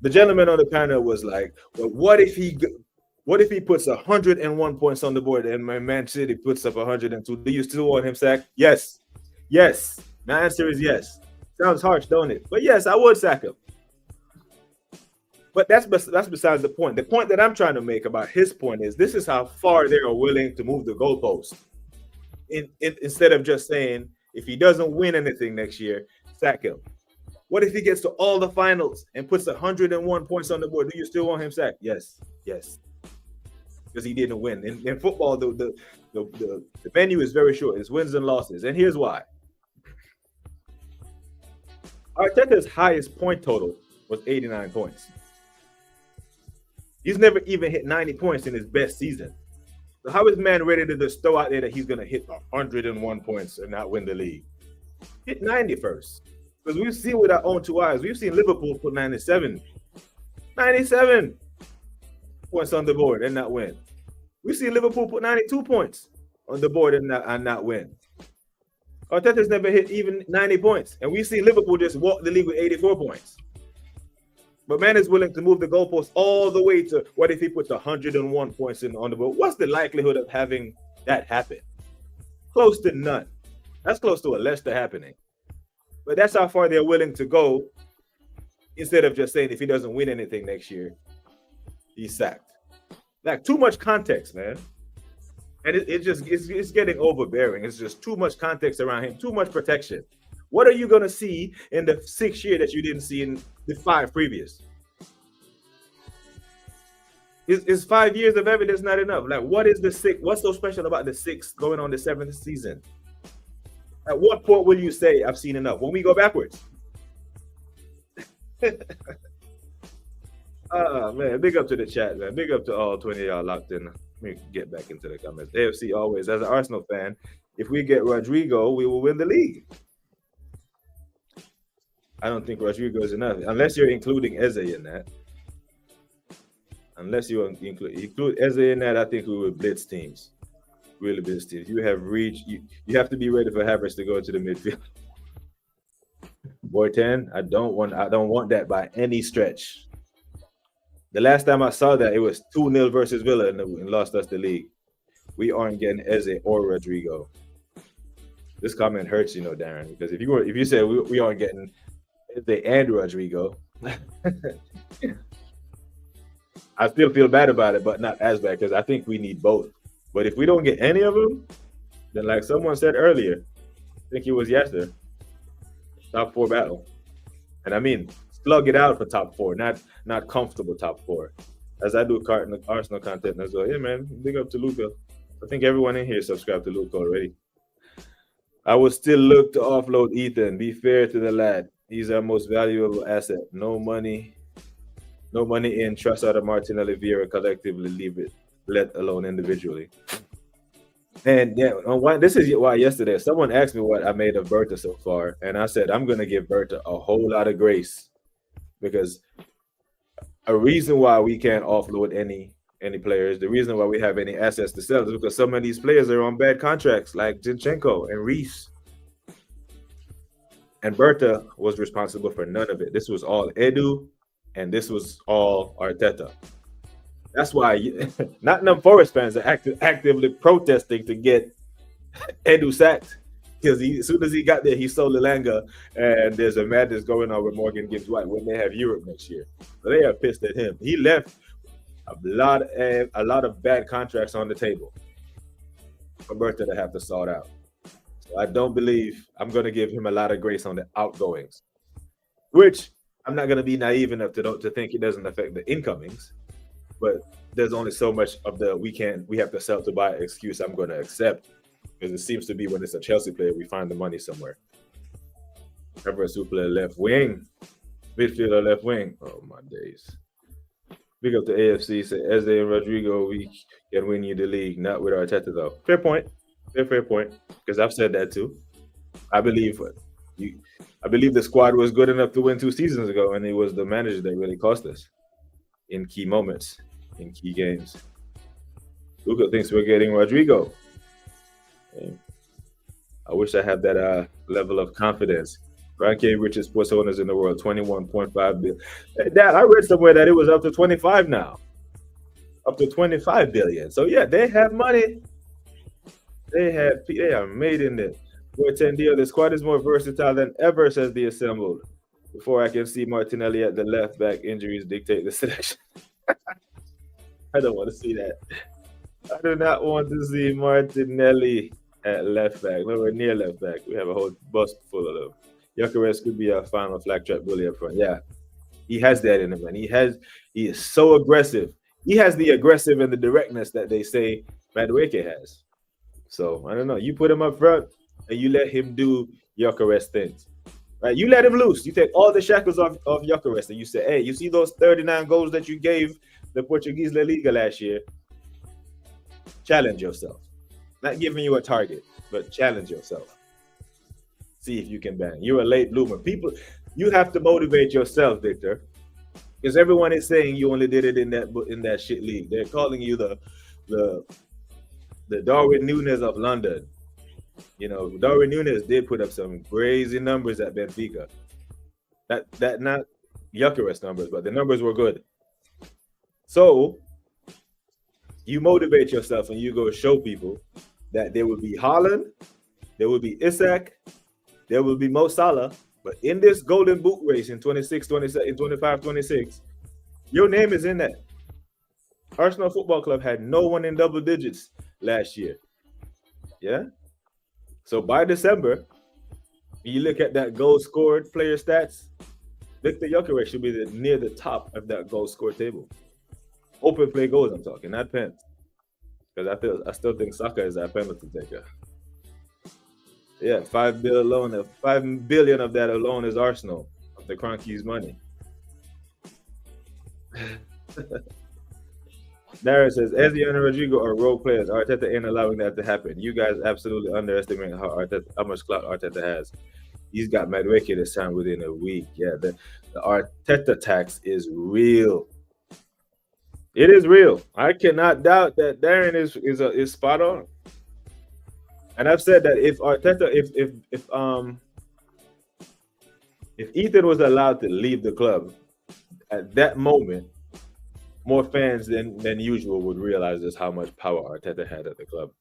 [SPEAKER 1] the gentleman on the panel was like, "Well, what if he puts 101 points on the board and Man City puts up 102? Do you still want him sacked?" Yes. My answer is yes. Sounds harsh, don't it? But yes, I would sack him. But that's besides the point. The point that I'm trying to make about his point is this is how far they are willing to move the goalpost. Instead of just saying, if he doesn't win anything next year, sack him. What if he gets to all the finals and puts 101 points on the board? Do you still want him sacked? Yes. Because he didn't win. In football, the venue is very short. It's wins and losses. And here's why. Arteta's highest point total was 89 points. He's never even hit 90 points in his best season. So how is man ready to just throw out there that he's going to hit 101 points and not win the league? Hit 90 first. Because we've seen with our own 2 eyes. We've seen Liverpool put 97 points on the board and not win. We've seen Liverpool put 92 points on the board and not win. Arteta's never hit even 90 points. And we've seen Liverpool just walk the league with 84 points. But man is willing to move the goalpost all the way to what if he puts 101 points on the board? What's the likelihood of having that happen? Close to none. That's close to a Leicester happening. But that's how far they're willing to go instead of just saying if he doesn't win anything next year, he's sacked. Like too much context, man. And it's getting overbearing. It's just too much context around him, too much protection. What are you going to see in the 6th year that you didn't see in the 5 previous? Is 5 years of evidence not enough? Like, what is the 6th? What's so special about the 6th going on the 7th season? At what point will you say, I've seen enough? When we go backwards. Man, big up to the chat, man. Big up to all 20 of y'all locked in. me get back into the comments. AFC always, as an Arsenal fan, if we get Rodrigo, we will win the league. I don't think Rodrigo is enough, unless you're including Eze in that. Unless you include Eze in that, I think we would blitz teams. Really blitz teams. You have reach. You have to be ready for Havertz to go into the midfield. Boyten, I don't want that by any stretch. The last time I saw that, it was 2-0 versus Villa and lost us the league. We aren't getting Eze or Rodrigo. This comment hurts, Darren, because if you say we aren't getting Eze and Rodrigo, I still feel bad about it, but not as bad because I think we need both. But if we don't get any of them, then like someone said earlier, I think it was yesterday, top 4 battle. And I mean, slug it out for top 4, not comfortable top 4. As I do Arsenal content as well. Yeah, man, big up to Luca. I think everyone in here subscribed to Luca already. I would still look to offload Ethan. Be fair to the lad. He's our most valuable asset. No money in. Trust out of Martinelli, Vieira collectively. Leave it, let alone individually. And yeah, this is why yesterday someone asked me what I made of Berta so far, and I said I'm going to give Berta a whole lot of grace, because a reason why we can't offload any players, the reason why we have any assets to sell, is because some of these players are on bad contracts, like Zinchenko and Reese. And Berta was responsible for none of it. This was all Edu, and this was all Arteta. That's why Nottingham Forest fans are actively protesting to get Edu sacked, because as soon as he got there, he sold Lelanga, and there's a madness going on with Morgan Gibbs White when they have Europe next year. So they are pissed at him. He left a lot of bad contracts on the table for Berta to have to sort out. So I don't believe I'm going to give him a lot of grace on the outgoings, which I'm not going to be naive enough to think it doesn't affect the incomings. But there's only so much of the we have to sell to buy excuse I'm going to accept, because it seems to be when it's a Chelsea player, we find the money somewhere. Everest who play left wing, midfielder left wing. Oh my days! Big up to AFC. Say Eze and Rodrigo, we can win you the league, not with Arteta though. Fair point. Fair point. Because I've said that too. I believe the squad was good enough to win 2 seasons ago, and it was the manager that really cost us in key moments, in key games. Luca thinks we're getting Rodrigo. I wish I had that level of confidence. Frankie, richest sports owners in the world, 21.5 billion. Dad, I read somewhere that it was up to 25 now. Up to 25 billion. So yeah, they have money. They are made in it. The squad is more versatile than ever, says the assembled. Before I can see Martinelli at the left back, injuries dictate the selection. I don't want to see that. I do not want to see Martinelli at left back, nowhere near left back. We have a whole bus full of them. Gyokeres could be a final flag trap bully up front. Yeah, he has that in him, man. He is so aggressive. He has the aggressive and the directness that they say Madueke has. So I don't know. You put him up front and you let him do Gyokeres things. Right, you let him loose. You take all the shackles off Gyokeres and you say, hey, you see those 39 goals that you gave the Portuguese La Liga last year? Challenge yourself. Not giving you a target, but challenge yourself. See if you can bang. You're a late bloomer. You have to motivate yourself, Victor, because everyone is saying you only did it in that shit league. They're calling you the Darwin Núñez of London. Darwin Núñez did put up some crazy numbers at Benfica. That not Gyokeres numbers, but the numbers were good. So you motivate yourself and you go show people that there will be Haaland, there will be Isak, there will be Mo Salah, but in this golden boot race in 26, 27, 25, 26, your name is in that. Arsenal Football Club had no one in double digits last year. Yeah? So by December, you look at that goal scored player stats, Victor Gyokeres should be near the top of that goal scored table. Open play goals, I'm talking, not pens. Because I still think Saka is our penalty taker. Yeah, 5 billion alone. 5 billion of that alone is Arsenal, of the Kroenke's money. Darren says, Ezzy and Rodrigo are role players. Arteta ain't allowing that to happen. You guys absolutely underestimate how much clout Arteta has. He's got Madueke this time within a week. Yeah, the Arteta tax is real. It is real. I cannot doubt that Darren is spot on. And I've said that if Arteta, if Ethan was allowed to leave the club at that moment, more fans than usual would realize just how much power Arteta had at the club.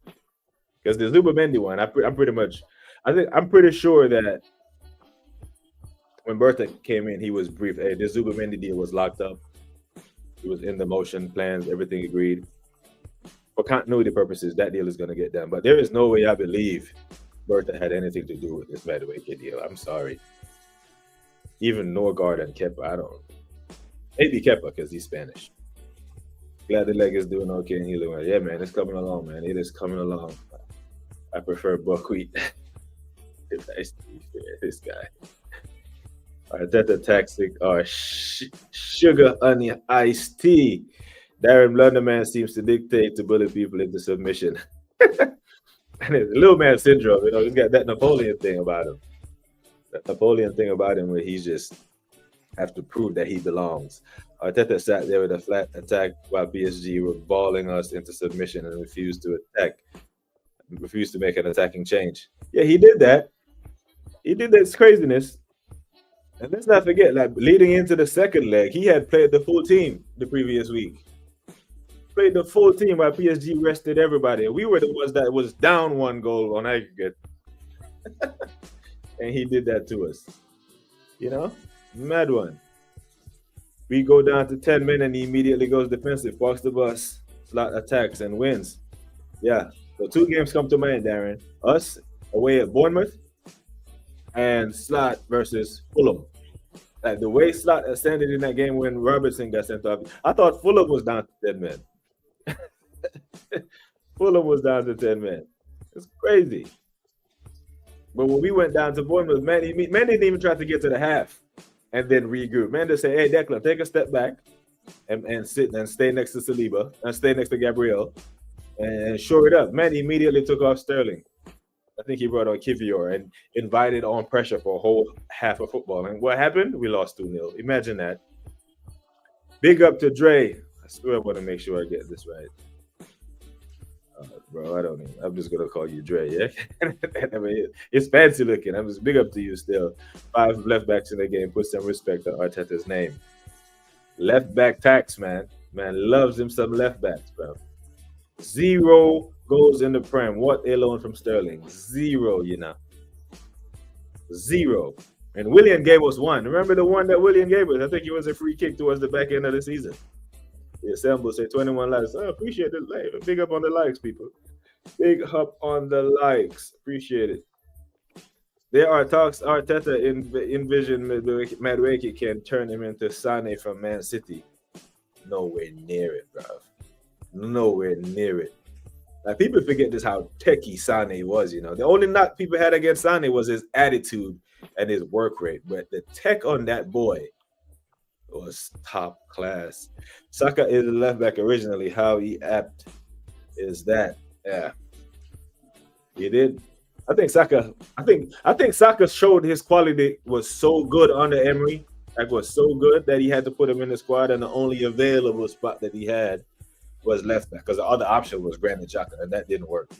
[SPEAKER 1] Because the Zubimendi one, I'm pretty sure that when Bertha came in, he was briefed. Hey, the Zubimendi deal was locked up. It was in the motion, plans, everything agreed. For continuity purposes, that deal is going to get done. But there is no way I believe Bertha had anything to do with this Madueke deal. I'm sorry. Even Norgard and Kepa, I don't. Maybe Kepa because he's Spanish. Glad the leg is doing okay and healing well. Yeah, man, it's coming along, man. It is coming along. I prefer buckwheat. This guy. Arteta Taxic or sugar onion iced tea. Darren Blunderman seems to dictate to bully people into submission. And it's little man syndrome, he's got that Napoleon thing about him. That Napoleon thing about him where he's just have to prove that he belongs. Arteta sat there with a flat attack while PSG were balling us into submission and refused to make an attacking change. Yeah, he did that. He did this craziness. And let's not forget, like leading into the second leg, he had played the full team the previous week. Played the full team while PSG rested everybody. We were the ones that was down 1 goal on aggregate. And he did that to us. Mad one. We go down to 10 men and he immediately goes defensive, walks the bus, slot attacks and wins. Yeah. So 2 games come to mind, Darren. Us away at Bournemouth and Slot versus Fulham. Like the way Slot ascended in that game when Robertson got sent off, I thought Fulham was down to 10 men. Fulham was down to 10 men. It's crazy. But when we went down to Bournemouth, man didn't even try to get to the half and then regroup. Man just say, hey, Declan, take a step back and sit and stay next to Saliba and stay next to Gabriel and shore it up. Man immediately took off Sterling. I think he brought on Kivior and invited on pressure for a whole half of football. And what happened? We lost 2-0. Imagine that. Big up to Dre. I swear I want to make sure I get this right. Bro, I don't know. I'm just gonna call you Dre, yeah? I mean, it's fancy looking. I'm just big up to you still. 5 left backs in the game. Put some respect on Arteta's name. Left back tax, man. Man loves him some left backs, bro. 0 goals in the Prem. What a loan from Sterling. 0, 0. And William gave us 1. Remember the one that William gave us? I think it was a free kick towards the back end of the season. The assemble say 21 likes. I appreciate it. Big up on the likes, people. Big up on the likes. Appreciate it. There are talks Arteta envision Madueke can turn him into Sane from Man City. Nowhere near it, bro. Nowhere near it. Like people forget just how techie Sane was, The only knock people had against Sane was his attitude and his work rate. But the tech on that boy was top class. Saka is a left back originally. How he apt is that? Yeah, he did. I think Saka showed his quality was so good under Emery. Like was so good that he had to put him in the squad, and the only available spot that he had was left back because the other option was Granit Xhaka, and that didn't work.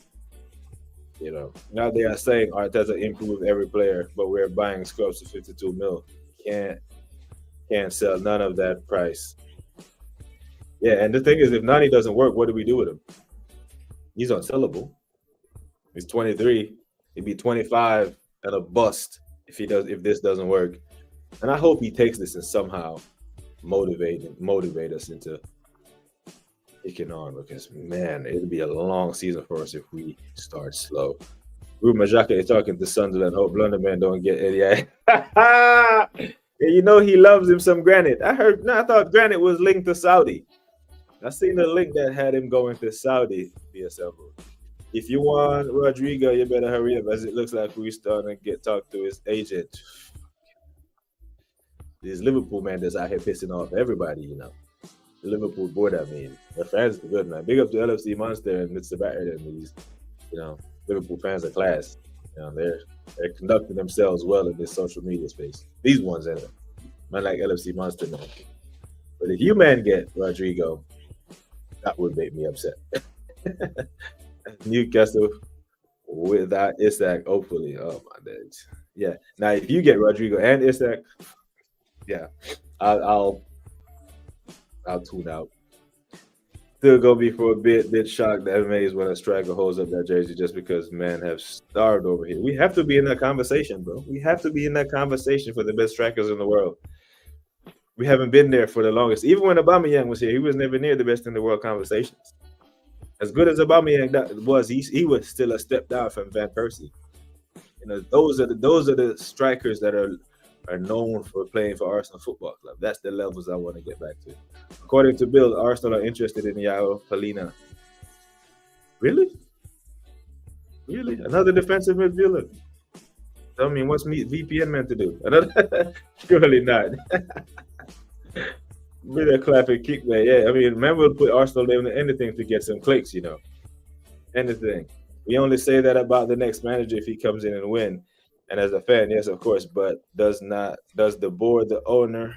[SPEAKER 1] Now they are saying Arteta improved every player, but we're buying scrubs for 52 mil. Can't sell none of that price. Yeah, and the thing is, if Nani doesn't work, what do we do with him? He's unsellable. He's 23. He'd be 25 and a bust if this doesn't work. And I hope he takes this and somehow motivate us into kicking on because, man, it'll be a long season for us if we start slow. Ruben Majaka is talking to Sunderland. Hope Blunderman don't get any. He loves him some Granit. I thought Granit was linked to Saudi. I seen the link that had him going to Saudi be assembled. If you want Rodrigo, you better hurry up as it looks like we're starting to talk to his agent. This Liverpool man that's out here pissing off everybody, Liverpool board. I mean, the fans are good, man. Big up to LFC Monster and Mr. Batter and these, you know, Liverpool fans of class. You know, they're conducting themselves well in this social media space. These ones, anyway. Not like LFC Monster, man. But if you man get Rodrigo, that would make me upset. Newcastle without Isak, hopefully. Oh my days. Yeah. Now, if you get Rodrigo and Isak, yeah, I'll tune out. Still gonna be for a bit shocked that amazed when a striker holds up that jersey just because men have starved over here. We have to be in that conversation, bro. We have to be in that conversation for the best strikers in the world. We haven't been there for the longest. Even when Aubameyang was here, he was never near the best in the world conversations. As good as Aubameyang was, he was still a step down from Van Persie. You know, those are the strikers that are known for playing for Arsenal Football Club. That's the levels I want to get back to. According to Bill, Arsenal are interested in Yao Palina. Really? Really? Another defensive midfielder? I mean, what's VPN meant to do? Surely not. With a clapping kick there. Yeah, I mean, man will put Arsenal in anything to get some clicks, you know. Anything. We only say that about the next manager if he comes in and win. And as a fan, yes, of course, but does the board, the owner,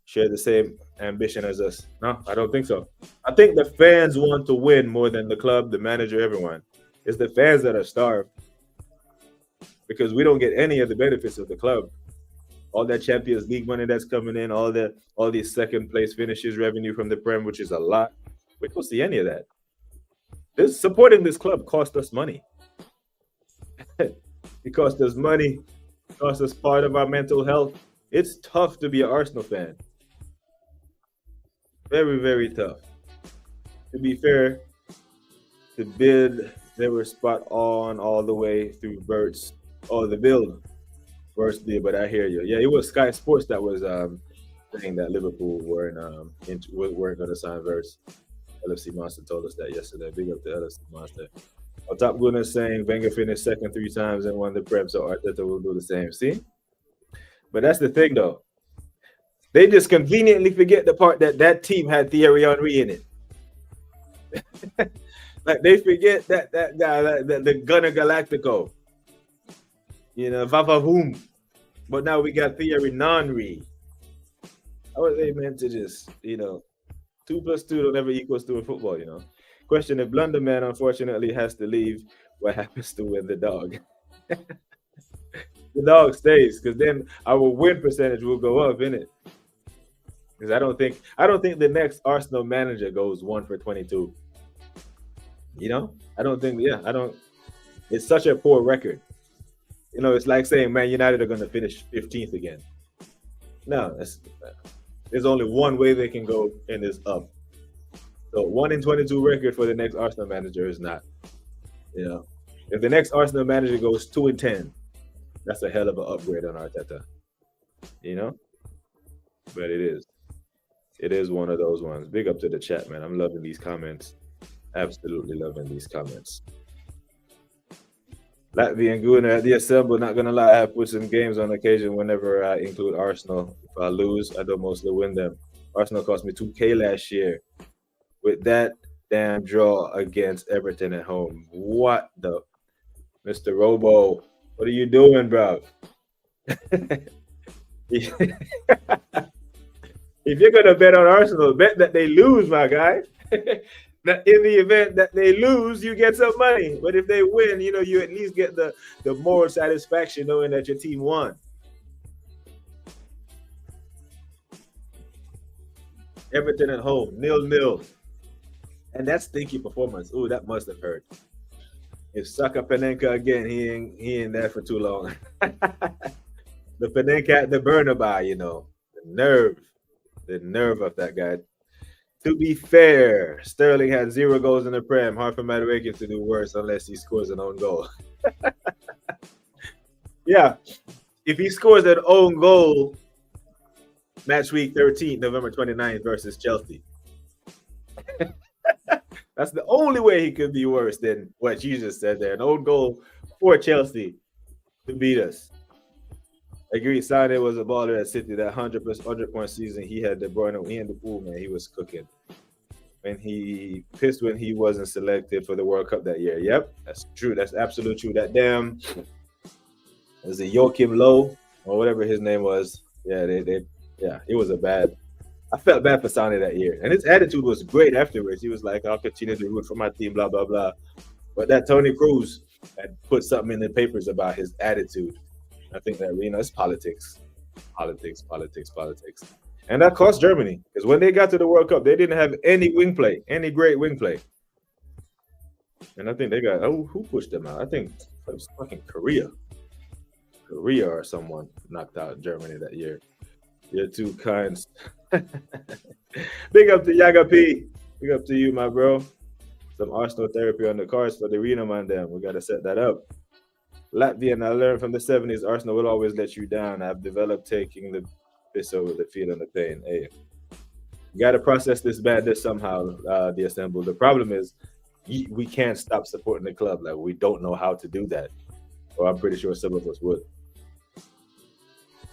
[SPEAKER 1] share the same ambition as us? No, I don't think so. I think the fans want to win more than the club, the manager, everyone. It's the fans that are starved because we don't get any of the benefits of the club. All that Champions League money that's coming in, all these second place finishes, revenue from the Prem, which is a lot. We don't see any of that. Supporting this club cost us money. It cost us money, cost us part of our mental health. It's tough to be an Arsenal fan. Very, very tough. To be fair, the bid, they were spot on all the way through Bert's. Oh, the build. First bid, but I hear you. Yeah, it was Sky Sports that was saying that Liverpool weren't going to sign Verts. LFC Monster told us that yesterday. Big up to LFC Monster. Top Gunner saying Wenger finished second 3 times and won the Prem, so Arteta will do the same. See? But that's the thing, though. They just conveniently forget the part that team had Thierry Henry in it. Like, they forget that guy, the Gunner Galactico. You know, Vavavoom. But now we got Thierry Henry. How are they meant to just, 2 + 2 don't ever equals 2 in football, you know? Question, if Blunderman unfortunately has to leave, what happens to win the dog? The dog stays, because then our win percentage will go up, innit? Because I don't think the next Arsenal manager goes 1 for 22. You know? It's such a poor record. You know, it's like saying Man United are going to finish 15th again. No, there's only one way they can go, and it's up. So 1 in 22 record for the next Arsenal manager is not. You know, if the next Arsenal manager goes 2 in 10, that's a hell of an upgrade on Arteta. You know, but it is one of those ones. Big up to the chat, man. I'm loving these comments. Absolutely loving these comments. Latvian Guna at the Assemble, not gonna lie, I have put some games on occasion whenever I include Arsenal. If I lose, I don't mostly win them. Arsenal cost me 2K last year with that damn draw against Everton at home. What the Mr. Robo? What are you doing, bro? If you're gonna bet on Arsenal, bet that they lose, my guy. That in the event that they lose, you get some money. But if they win, you at least get the moral satisfaction knowing that your team won. Everton at home, 0-0. And that's stinky performance. Ooh, that must have hurt. If Saka Panenka again, he ain't there for too long. The Panenka at the Bernabeu, the nerve of that guy. To be fair, Sterling had 0 goals in the Prem. Hard for Madueke to do worse unless he scores an own goal. Yeah, if he scores an own goal, match week 13, November 29th versus Chelsea. That's the only way he could be worse than what you just said there. An own goal for Chelsea to beat us. Agreed. Sané was a baller at City. That 100 point season, he had De Bruyne. He and the pool, man. He was cooking. When he pissed when he wasn't selected for the World Cup that year. Yep, that's true. That's absolutely true. That damn was it Joachim Low or whatever his name was. Yeah, yeah, it was a bad. I felt bad for Sané that year, and his attitude was great afterwards. He was like, "I'll continue to root for my team," blah blah blah. But that Tony Cruz had put something in the papers about his attitude. I think that it's politics, politics, and that cost Germany because when they got to the World Cup, they didn't have any wing play, any great wing play, and I think they got who pushed them out. I think it was fucking Korea or someone knocked out Germany that year. You're too kind. Big up to Yaga P. Big up to you, my bro. Some Arsenal therapy on the cards for the Reno man. Damn, we gotta set that up. Latvian, I learned from the 70s, Arsenal will always let you down. I've developed taking the piss over the field and the pain. Hey, you got to process this badness somehow, the assemble. The problem is we can't stop supporting the club. Like, we don't know how to do that. Or I'm pretty sure some of us would.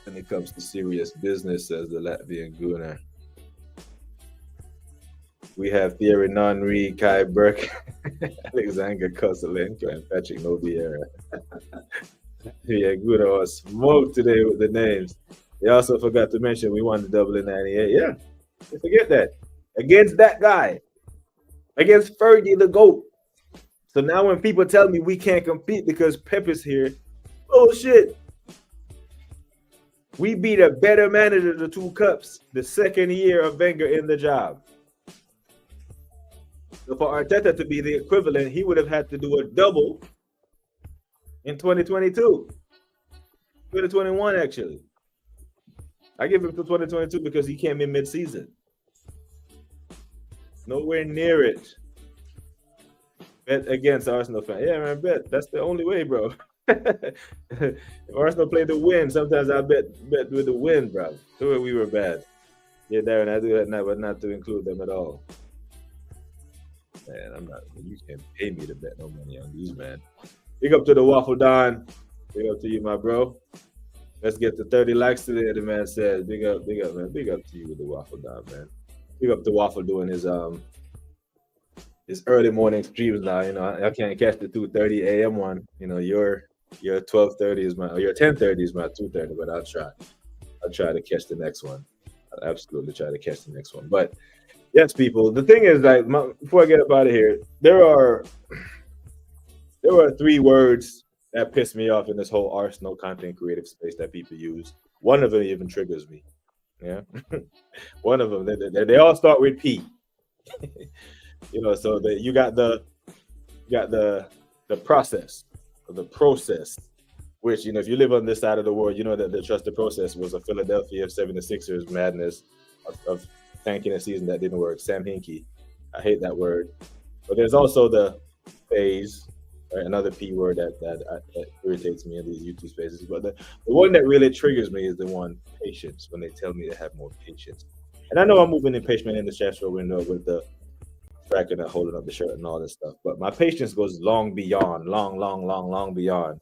[SPEAKER 1] When it comes to serious business, says the Latvian Gunnar. We have Thierry Henry, Kai Burke, Alexander Koselenko, and Patrick Noviera. Yeah, good or smoke today with the names. They also forgot to mention we won the double in '98. Yeah, forget that. Against that guy. Against Fergie the GOAT. So now when people tell me we can't compete because Pep is here, bullshit. We beat a better manager to 2 cups the second year of Wenger in the job. So for Arteta to be the equivalent, he would have had to do a double in 2022. 2021, actually. I give him to 2022 because he came in mid-season. Nowhere near it. Bet against Arsenal fan. Yeah, man, bet. That's the only way, bro. If Arsenal played the win, sometimes I bet with the win, bro. So we were bad. Yeah, Darren, I do that now, but not to include them at all. Man, I'm not. You can't pay me to bet no money on these, man. Big up to the Waffle Don. Big up to you, my bro. Let's get to 30 likes today. The man says, "Big up, man. Big up to you with the Waffle Don, man. Big up to Waffle doing his early morning streams now. You know, I can't catch the 2:30 a.m. one. You know, your 12:30 is my, or your 10:30 is my 2:30. But I'll try. I'll try to catch the next one. I'll absolutely try to catch the next one. But yes, people. The thing is, like, before I get up out of here, there are 3 words that piss me off in this whole Arsenal content creative space that people use. One of them even triggers me. Yeah, one of them. They all start with P. You know, so you got the process, or the process, which, you know, if you live on this side of the world, you know that the trusted process was a Philadelphia 76ers madness of tanking a season that didn't work. Sam Hinkie, I hate that word. But there's also the phase, right? Another P word that irritates me in these YouTube spaces. But the one that really triggers me is the one patience, when they tell me to have more patience. And I know I'm moving impatient in the transfer window with the tracking and holding up the shirt and all this stuff, but my patience goes long beyond the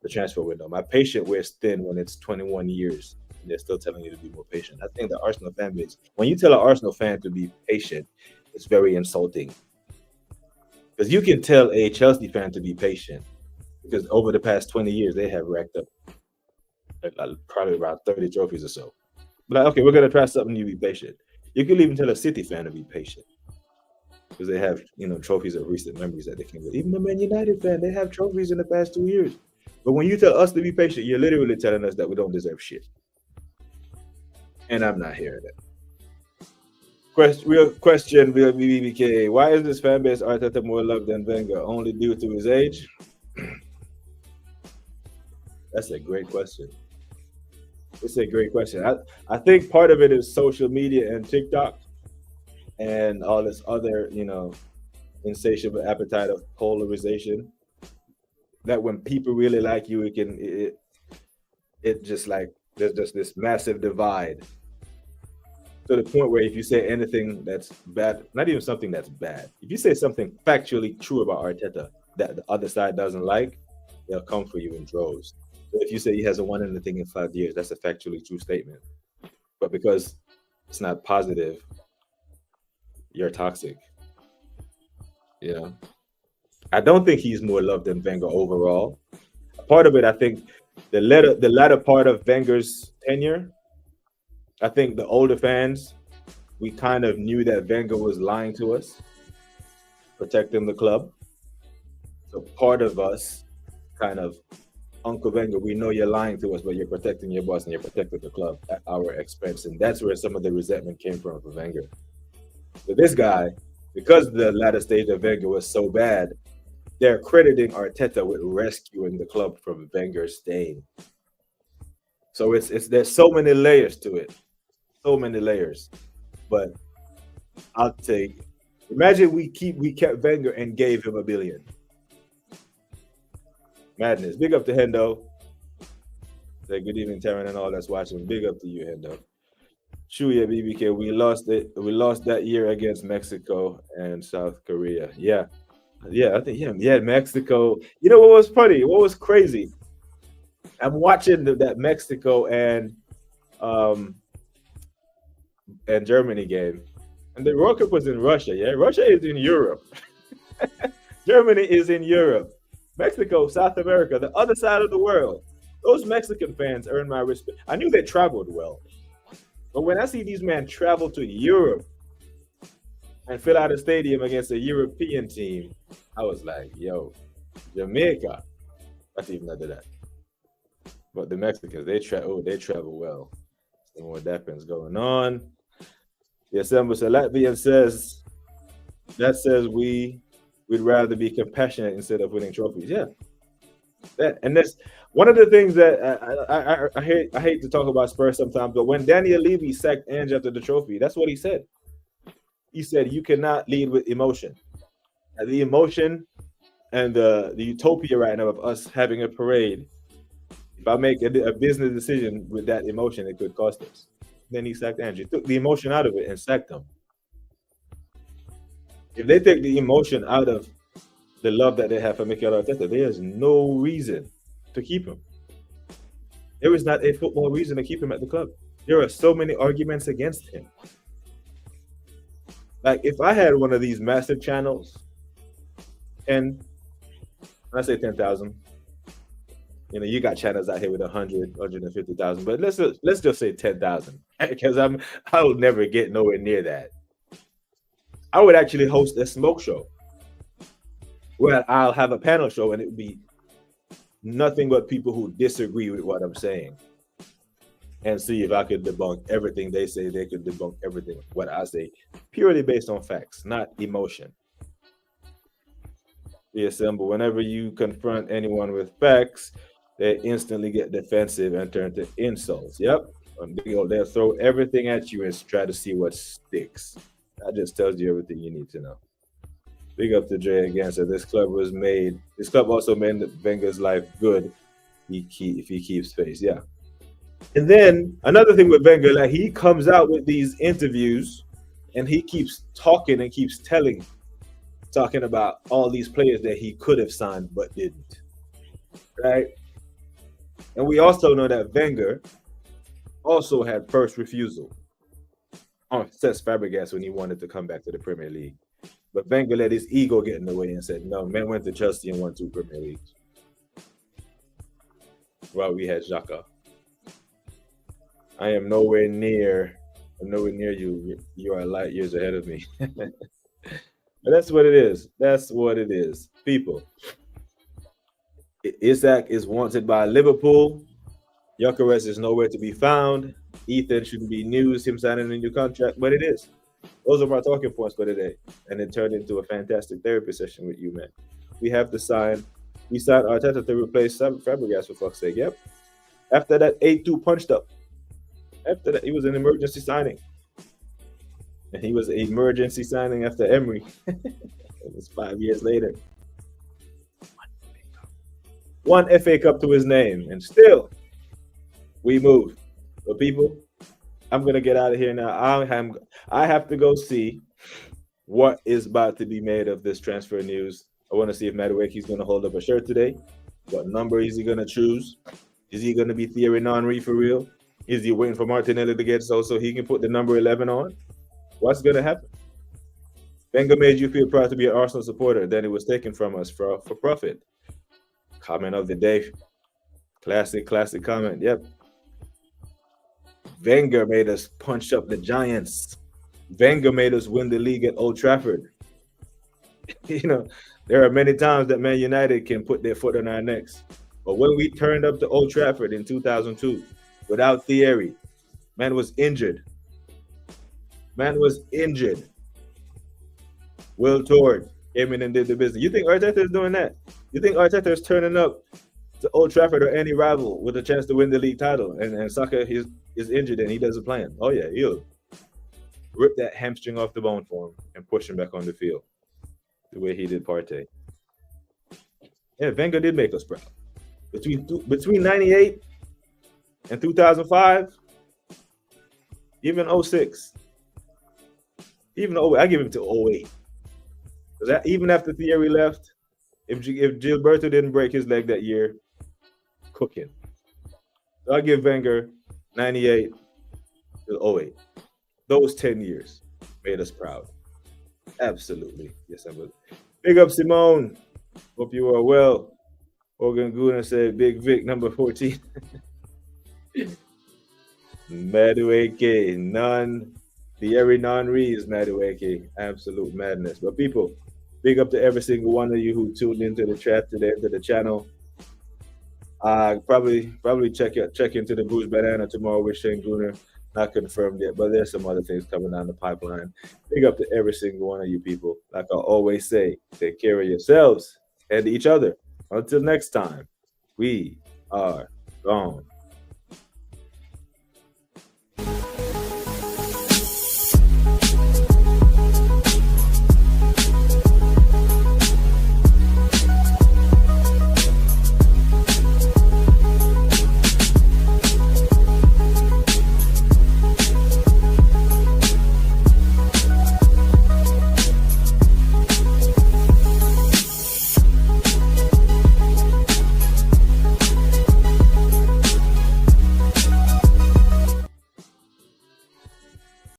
[SPEAKER 1] transfer window. My patience wears thin when it's 21 years and they're still telling you to be more patient. I think the Arsenal fan base, when you tell an Arsenal fan to be patient, it's very insulting. Because you can tell a Chelsea fan to be patient, because over the past 20 years, they have racked up probably around 30 trophies or so. But like, okay, we're going to try something, you be patient. You can even tell a City fan to be patient, because they have, you know, trophies of recent memories that they can get. Even the Man United fan, they have trophies in the past 2 years. But when you tell us to be patient, you're literally telling us that we don't deserve shit. And I'm not hearing it. Real question, BBK. Why is this fan base Arteta more loved than Wenger? Only due to his age? That's a great question. It's a great question. I think part of it is social media and TikTok and all this other, you know, insatiable appetite of polarization. That when people really like you, it just like there's just this massive divide. To the point where if you say anything that's bad, not even something that's bad, if you say something factually true about Arteta that the other side doesn't like, they'll come for you in droves. If you say he hasn't won anything in 5 years, that's a factually true statement. But because it's not positive, you're toxic. You know, I don't think he's more loved than Wenger overall. Part of it, I think, the latter part of Wenger's tenure, I think the older fans, we kind of knew that Wenger was lying to us, protecting the club. So part of us kind of, Uncle Wenger, we know you're lying to us, but you're protecting your boss and you're protecting the club at our expense. And that's where some of the resentment came from for Wenger. But this guy, because the latter stage of Wenger was so bad, they're crediting Arteta with rescuing the club from Wenger's stain. So it's there's so many layers to it, so many layers. But I'll take. Imagine we kept Wenger and gave him $1 billion. Madness. Big up to Hendo. Say good evening, Taryn, and all that's watching. Big up to you, Hendo. Shuya BBK, we lost it. We lost that year against Mexico and South Korea. Yeah, I think Mexico. You know what was funny? What was crazy? I'm watching that Mexico and Germany game, and the World Cup was in Russia. Yeah, Russia is in Europe. Germany is in Europe. Mexico, South America, the other side of the world. Those Mexican fans earn my respect. I knew they traveled well, but when I see these men travel to Europe and fill out a stadium against a European team, I was like, yo, Jamaica. That's even under that. But the Mexicans, they travel well. Some more Dappins going on. The Assemble Latvian says we'd rather be compassionate instead of winning trophies. Yeah. And that's one of the things that I hate to talk about Spurs sometimes, but when Daniel Levy sacked Ange after the trophy, that's what he said. He said, you cannot lead with emotion. And the emotion and the utopia right now of us having a parade, if I make a business decision with that emotion, it could cost us. Then he sacked Ange. He took the emotion out of it and sacked him. If they take the emotion out of the love that they have for Mikel Arteta, there's no reason to keep him. There is not a football reason to keep him at the club. There are so many arguments against him. Like, if I had one of these massive channels, and I say 10,000, you got channels out here with 100, 150,000, but let's just say 10,000, because I'll never get nowhere near that. I would actually host a smoke show where I'll have a panel show and it would be nothing but people who disagree with what I'm saying, and see if I could debunk everything they say. They could debunk everything what I say, purely based on facts, not emotion. The Assemble, whenever you confront anyone with facts, they instantly get defensive and turn to insults. Yep. They'll throw everything at you and try to see what sticks. That just tells you everything you need to know. Big up to Jay again. So this club also made Wenger's life good if he keeps pace. Yeah. And then another thing with Wenger, like, he comes out with these interviews and he keeps talking and keeps talking about all these players that he could have signed but didn't. Right? And we also know that Wenger also had first refusal on Cesc Fabregas when he wanted to come back to the Premier League. But Wenger let his ego get in the way and said, no, man went to Chelsea and won 2 Premier Leagues. Well, we had Xhaka. I am nowhere near you. You are light years ahead of me. But that's what it is. That's what it is. People. Isak is wanted by Liverpool. Gyokeres is nowhere to be found. Ethan shouldn't be news, him signing a new contract, but it is. Those are my talking points for today. And it turned into a fantastic therapy session with you, man. We signed Arteta to replace Fabregas, for fuck's sake. Yep. After that 8-2 punched up. After that, he was an emergency signing. And he was an emergency signing after Emery. It was 5 years later. One FA Cup to his name. And still, we move. But people, I'm going to get out of here now. I have to go see what is about to be made of this transfer news. I want to see if Madueke's going to hold up a shirt today. What number is he going to choose? Is he going to be Thierry Henry for real? Is he waiting for Martinelli to get so he can put the number 11 on? What's going to happen? Wenger made you feel proud to be an Arsenal supporter. Then it was taken from us for profit. Comment of the day. Classic comment. Yep. Wenger made us punch up the Giants. Wenger made us win the league at Old Trafford. There are many times that Man United can put their foot on our necks. But when we turned up to Old Trafford in 2002 without Thierry, man was injured. Will Tord came in and did the business. You think Arteta is doing that? You think Arteta is turning up to Old Trafford or any rival with a chance to win the league title, and Saka is injured and he doesn't play him? Oh yeah, he'll rip that hamstring off the bone for him and push him back on the field the way he did Partey. Yeah, Wenger did make us proud. Between 98 and 2005, even 06, even 08, I give him to 08. Because even after Thierry left, if Gilberto didn't break his leg that year, cooking. So I give Wenger 98 to 08. Those 10 years made us proud. Absolutely. Yes, I would. Big up, Simone. Hope you are well. Organ Guna said, Big Vic, number 14. Madueke, none. Thierry Henry is Madueke. Absolute madness. But people, big up to every single one of you who tuned into the chat today, to the channel. Probably check into the Bruce Banana tomorrow with Shane Gunner. Not confirmed yet, but there's some other things coming down the pipeline. Big up to every single one of you people. Like I always say, take care of yourselves and each other. Until next time, we are gone.